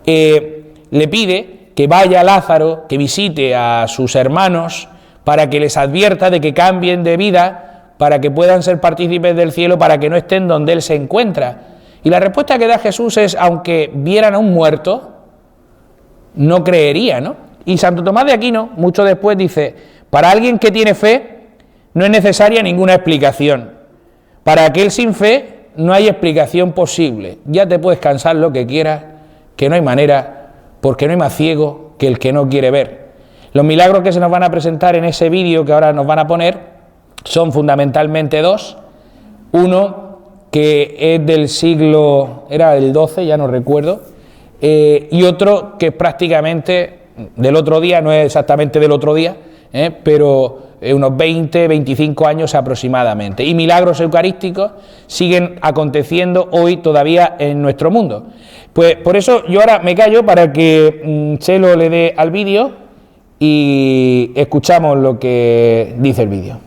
le pide que vaya a Lázaro, que visite a sus hermanos, para que les advierta de que cambien de vida, para que puedan ser partícipes del cielo, para que no estén donde él se encuentra. Y la respuesta que da Jesús es: aunque vieran a un muerto, no creería, ¿no? Y Santo Tomás de Aquino, mucho después, dice: para alguien que tiene fe, no es necesaria ninguna explicación. Para aquel sin fe no hay explicación posible. Ya te puedes cansar lo que quieras, que no hay manera, porque no hay más ciego que el que no quiere ver. Los milagros que se nos van a presentar en ese vídeo que ahora nos van a poner son fundamentalmente dos. Uno que es del siglo, era del XII, ya no recuerdo, y otro que es prácticamente del otro día, no es exactamente del otro día, pero unos 20, 25 años aproximadamente. Y milagros eucarísticos siguen aconteciendo hoy todavía en nuestro mundo. Pues por eso yo ahora me callo para que Chelo le dé al vídeo y escuchamos lo que dice el vídeo.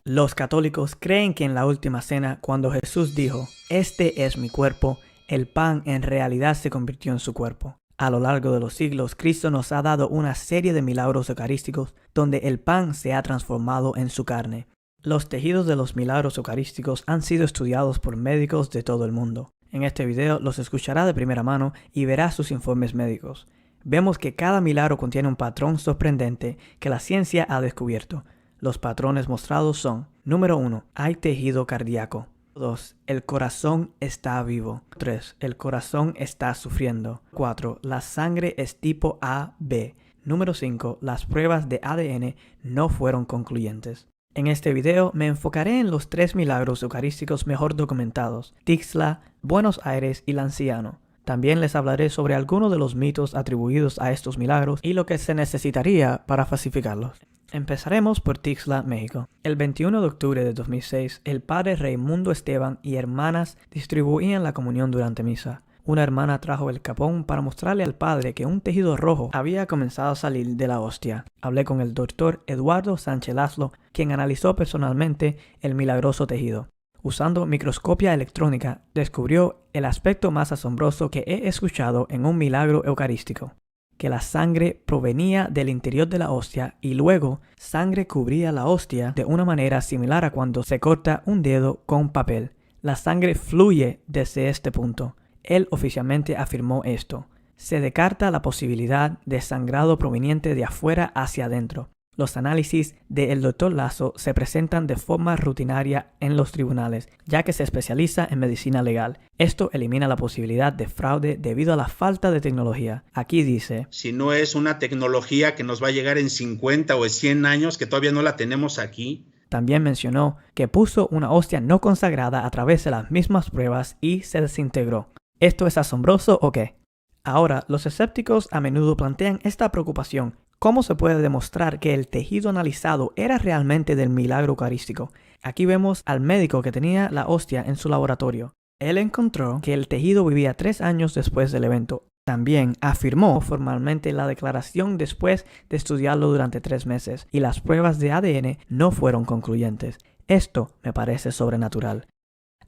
Los católicos creen que en la última cena, cuando Jesús dijo: "Este es mi cuerpo", el pan en realidad se convirtió en su cuerpo. A lo largo de los siglos, Cristo nos ha dado una serie de milagros eucarísticos donde el pan se ha transformado en su carne. Los tejidos de los milagros eucarísticos han sido estudiados por médicos de todo el mundo. En este video los escuchará de primera mano y verá sus informes médicos. Vemos que cada milagro contiene un patrón sorprendente que la ciencia ha descubierto. Los patrones mostrados son: número 1. Hay tejido cardíaco. 2. El corazón está vivo. 3. El corazón está sufriendo. 4. La sangre es tipo AB. Número 5. Las pruebas de ADN no fueron concluyentes. En este video me enfocaré en los 3 milagros eucarísticos mejor documentados: Tixla, Buenos Aires y Lanciano. También les hablaré sobre algunos de los mitos atribuidos a estos milagros y lo que se necesitaría para falsificarlos. Empezaremos por Tixla, México. El 21 de octubre de 2006, el padre Raimundo Esteban y hermanas distribuían la comunión durante misa. Una hermana trajo el capón para mostrarle al padre que un tejido rojo había comenzado a salir de la hostia. Hablé con el doctor Eduardo Sánchez Laszlo, quien analizó personalmente el milagroso tejido. Usando microscopia electrónica, descubrió el aspecto más asombroso que he escuchado en un milagro eucarístico: que la sangre provenía del interior de la hostia y luego sangre cubría la hostia de una manera similar a cuando se corta un dedo con papel. La sangre fluye desde este punto. Él oficialmente afirmó esto. Se descarta la posibilidad de sangrado proveniente de afuera hacia adentro. Los análisis del Dr. Lazo se presentan de forma rutinaria en los tribunales, ya que se especializa en medicina legal. Esto elimina la posibilidad de fraude debido a la falta de tecnología. Aquí dice: si no es una tecnología que nos va a llegar en 50 o 100 años, que todavía no la tenemos aquí. También mencionó que puso una hostia no consagrada a través de las mismas pruebas y se desintegró. ¿Esto es asombroso o qué? Ahora, los escépticos a menudo plantean esta preocupación. ¿Cómo se puede demostrar que el tejido analizado era realmente del milagro eucarístico? Aquí vemos al médico que tenía la hostia en su laboratorio. Él encontró que el tejido vivía 3 años después del evento. También afirmó formalmente la declaración después de estudiarlo durante 3 meses y las pruebas de ADN no fueron concluyentes. Esto me parece sobrenatural.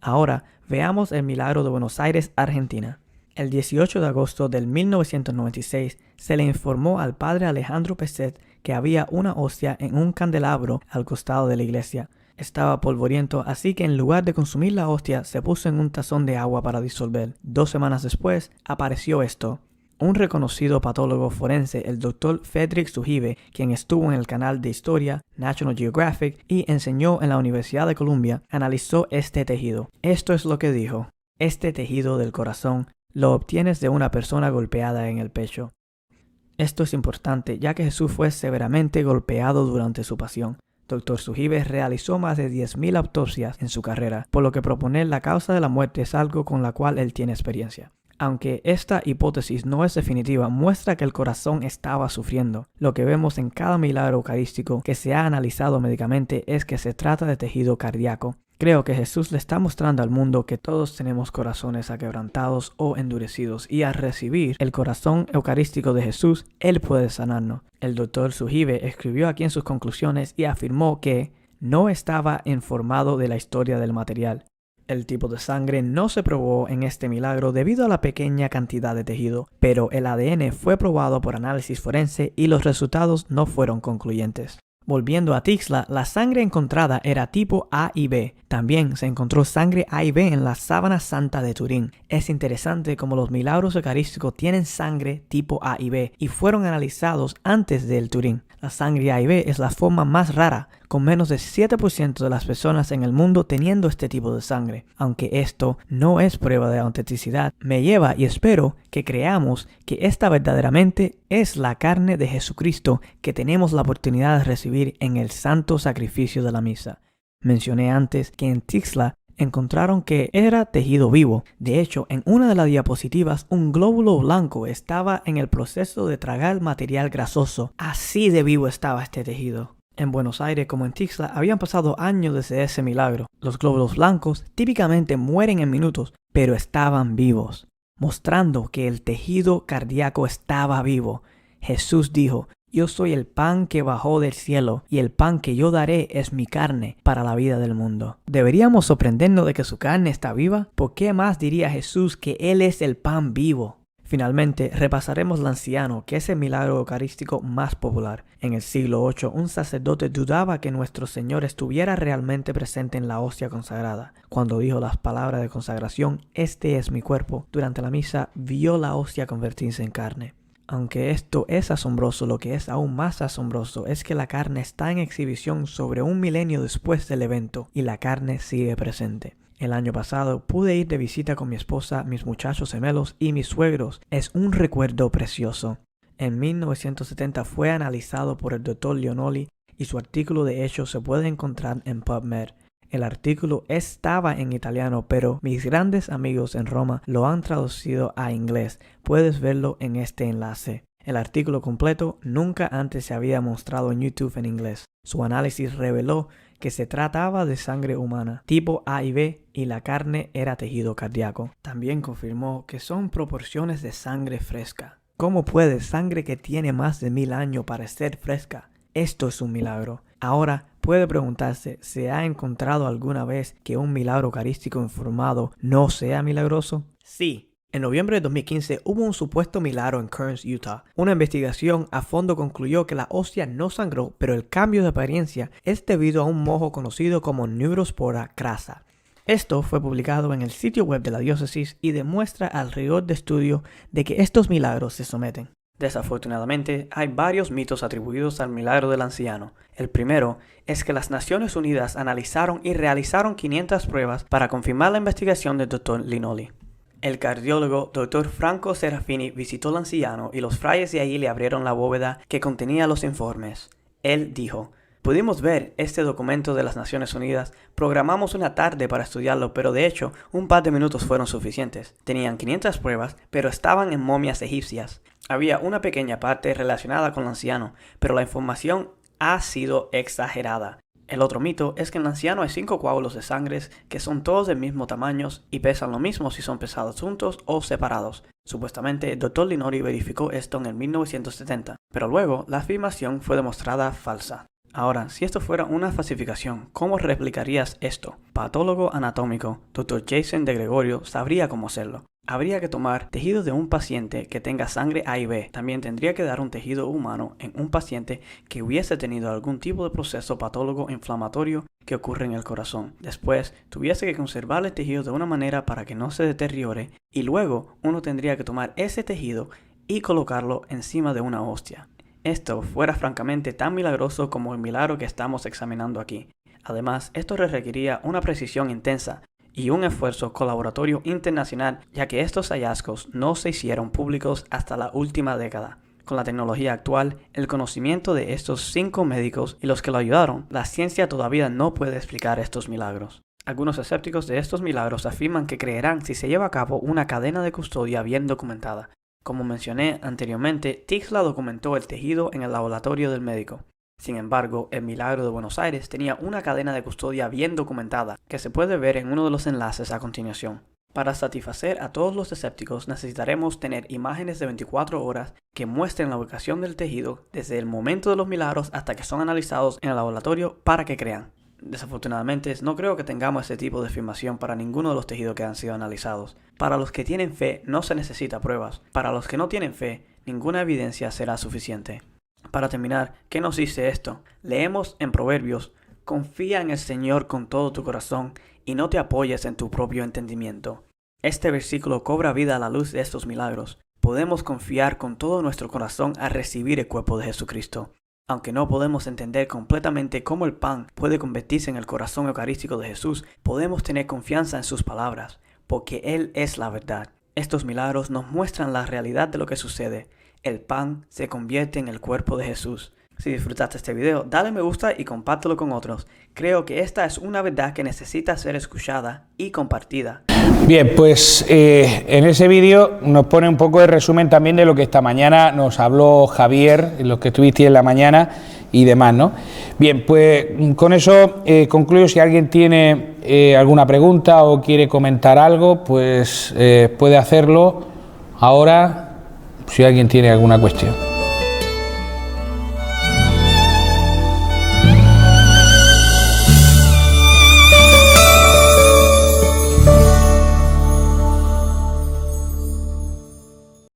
Ahora veamos el milagro de Buenos Aires, Argentina. El 18 de agosto del 1996 se le informó al padre Alejandro Peset que había una hostia en un candelabro al costado de la iglesia. Estaba polvoriento, así que en lugar de consumir la hostia se puso en un tazón de agua para disolver. 2 semanas después apareció esto. Un reconocido patólogo forense, el Dr. Frederick Sujive, quien estuvo en el canal de historia National Geographic y enseñó en la Universidad de Columbia, analizó este tejido. Esto es lo que dijo. Este tejido del corazón lo obtienes de una persona golpeada en el pecho. Esto es importante, ya que Jesús fue severamente golpeado durante su pasión. Dr. Sujive realizó más de 10.000 autopsias en su carrera, por lo que proponer la causa de la muerte es algo con la cual él tiene experiencia. Aunque esta hipótesis no es definitiva, muestra que el corazón estaba sufriendo. Lo que vemos en cada milagro eucarístico que se ha analizado médicamente es que se trata de tejido cardíaco. Creo que Jesús le está mostrando al mundo que todos tenemos corazones aquebrantados o endurecidos y al recibir el corazón eucarístico de Jesús, Él puede sanarnos. El Dr. Sujive escribió aquí en sus conclusiones y afirmó que no estaba informado de la historia del material. El tipo de sangre no se probó en este milagro debido a la pequeña cantidad de tejido, pero el ADN fue probado por análisis forense y los resultados no fueron concluyentes. Volviendo a Tixla, la sangre encontrada era tipo A y B. También se encontró sangre A y B en la Sábana Santa de Turín. Es interesante cómo los milagros eucarísticos tienen sangre tipo A y B y fueron analizados antes del Turín. La sangre A y B es la forma más rara, con menos del 7% de las personas en el mundo teniendo este tipo de sangre. Aunque esto no es prueba de autenticidad, me lleva y espero que creamos que esta verdaderamente es la carne de Jesucristo que tenemos la oportunidad de recibir en el santo sacrificio de la misa. Mencioné antes que en Tixla encontraron que era tejido vivo. De hecho, en una de las diapositivas, un glóbulo blanco estaba en el proceso de tragar material grasoso. Así de vivo estaba este tejido. En Buenos Aires como en Tixla habían pasado años desde ese milagro. Los glóbulos blancos típicamente mueren en minutos, pero estaban vivos, mostrando que el tejido cardíaco estaba vivo. Jesús dijo: yo soy el pan que bajó del cielo, y el pan que yo daré es mi carne para la vida del mundo. ¿Deberíamos sorprendernos de que su carne está viva? ¿Por qué más diría Jesús que Él es el pan vivo? Finalmente, repasaremos el anciano, que es el milagro eucarístico más popular. En el siglo VIII, un sacerdote dudaba que nuestro Señor estuviera realmente presente en la hostia consagrada. Cuando dijo las palabras de consagración, este es mi cuerpo, durante la misa vio la hostia convertirse en carne. Aunque esto es asombroso, lo que es aún más asombroso es que la carne está en exhibición sobre 1 milenio después del evento y la carne sigue presente. El año pasado pude ir de visita con mi esposa, mis muchachos gemelos y mis suegros. Es un recuerdo precioso. En 1970 fue analizado por el Dr. Leonoli y su artículo de hecho se puede encontrar en PubMed. El artículo estaba en italiano, pero mis grandes amigos en Roma lo han traducido a inglés. Puedes verlo en este enlace. El artículo completo nunca antes se había mostrado en YouTube en inglés. Su análisis reveló que se trataba de sangre humana, tipo A y B, y la carne era tejido cardíaco. También confirmó que son proporciones de sangre fresca. ¿Cómo puede sangre que tiene más de 1000 años parecer fresca? Esto es un milagro. Ahora puede preguntarse, ¿se ha encontrado alguna vez que un milagro eucarístico informado no sea milagroso? Sí. En noviembre de 2015 hubo un supuesto milagro en Kearns, Utah. Una investigación a fondo concluyó que la hostia no sangró, pero el cambio de apariencia es debido a un mojo conocido como Neurospora crassa. Esto fue publicado en el sitio web de la diócesis y demuestra al rigor de estudio de que estos milagros se someten. Desafortunadamente, hay varios mitos atribuidos al milagro del anciano. El primero es que las Naciones Unidas analizaron y realizaron 500 pruebas para confirmar la investigación del Dr. Linoli. El cardiólogo Dr. Franco Serafini visitó al anciano y los frailes de allí le abrieron la bóveda que contenía los informes. Él dijo: pudimos ver este documento de las Naciones Unidas, programamos una tarde para estudiarlo, pero de hecho un par de minutos fueron suficientes. Tenían 500 pruebas, pero estaban en momias egipcias. Había una pequeña parte relacionada con el anciano, pero la información ha sido exagerada. El otro mito es que en el anciano hay 5 coágulos de sangre que son todos del mismo tamaño y pesan lo mismo si son pesados juntos o separados. Supuestamente, el Dr. Linori verificó esto en el 1970, pero luego la afirmación fue demostrada falsa. Ahora, si esto fuera una falsificación, ¿cómo replicarías esto? Patólogo anatómico, Dr. Jason de Gregorio sabría cómo hacerlo. Habría que tomar tejido de un paciente que tenga sangre A y B. También tendría que dar un tejido humano en un paciente que hubiese tenido algún tipo de proceso patólogo inflamatorio que ocurre en el corazón. Después, tuviese que conservar el tejido de una manera para que no se deteriore y luego uno tendría que tomar ese tejido y colocarlo encima de una hostia. Esto fuera francamente tan milagroso como el milagro que estamos examinando aquí. Además, esto requeriría una precisión intensa y un esfuerzo colaboratorio internacional, ya que estos hallazgos no se hicieron públicos hasta la última década. Con la tecnología actual, el conocimiento de estos 5 médicos y los que lo ayudaron, la ciencia todavía no puede explicar estos milagros. Algunos escépticos de estos milagros afirman que creerán si se lleva a cabo una cadena de custodia bien documentada. Como mencioné anteriormente, Tixla documentó el tejido en el laboratorio del médico. Sin embargo, el milagro de Buenos Aires tenía una cadena de custodia bien documentada, que se puede ver en uno de los enlaces a continuación. Para satisfacer a todos los escépticos necesitaremos tener imágenes de 24 horas que muestren la ubicación del tejido desde el momento de los milagros hasta que son analizados en el laboratorio para que crean. Desafortunadamente, no creo que tengamos ese tipo de afirmación para ninguno de los tejidos que han sido analizados. Para los que tienen fe no se necesita pruebas. Para los que no tienen fe, ninguna evidencia será suficiente. Para terminar, ¿qué nos dice esto? Leemos en Proverbios: confía en el Señor con todo tu corazón y no te apoyes en tu propio entendimiento. Este versículo cobra vida a la luz de estos milagros. Podemos confiar con todo nuestro corazón al recibir el cuerpo de Jesucristo. Aunque no podemos entender completamente cómo el pan puede convertirse en el corazón eucarístico de Jesús, podemos tener confianza en sus palabras, porque Él es la verdad. Estos milagros nos muestran la realidad de lo que sucede. El pan se convierte en el cuerpo de Jesús. Si disfrutaste este video, dale me gusta y compártelo con otros. Creo que esta es una verdad que necesita ser escuchada y compartida. Bien, pues en ese vídeo nos pone un poco de resumen también de lo que esta mañana nos habló Javier, en lo que estuviste en la mañana y demás, ¿no? Bien, pues con eso concluyo. Si alguien tiene alguna pregunta o quiere comentar algo, pues puede hacerlo ahora, si alguien tiene alguna cuestión.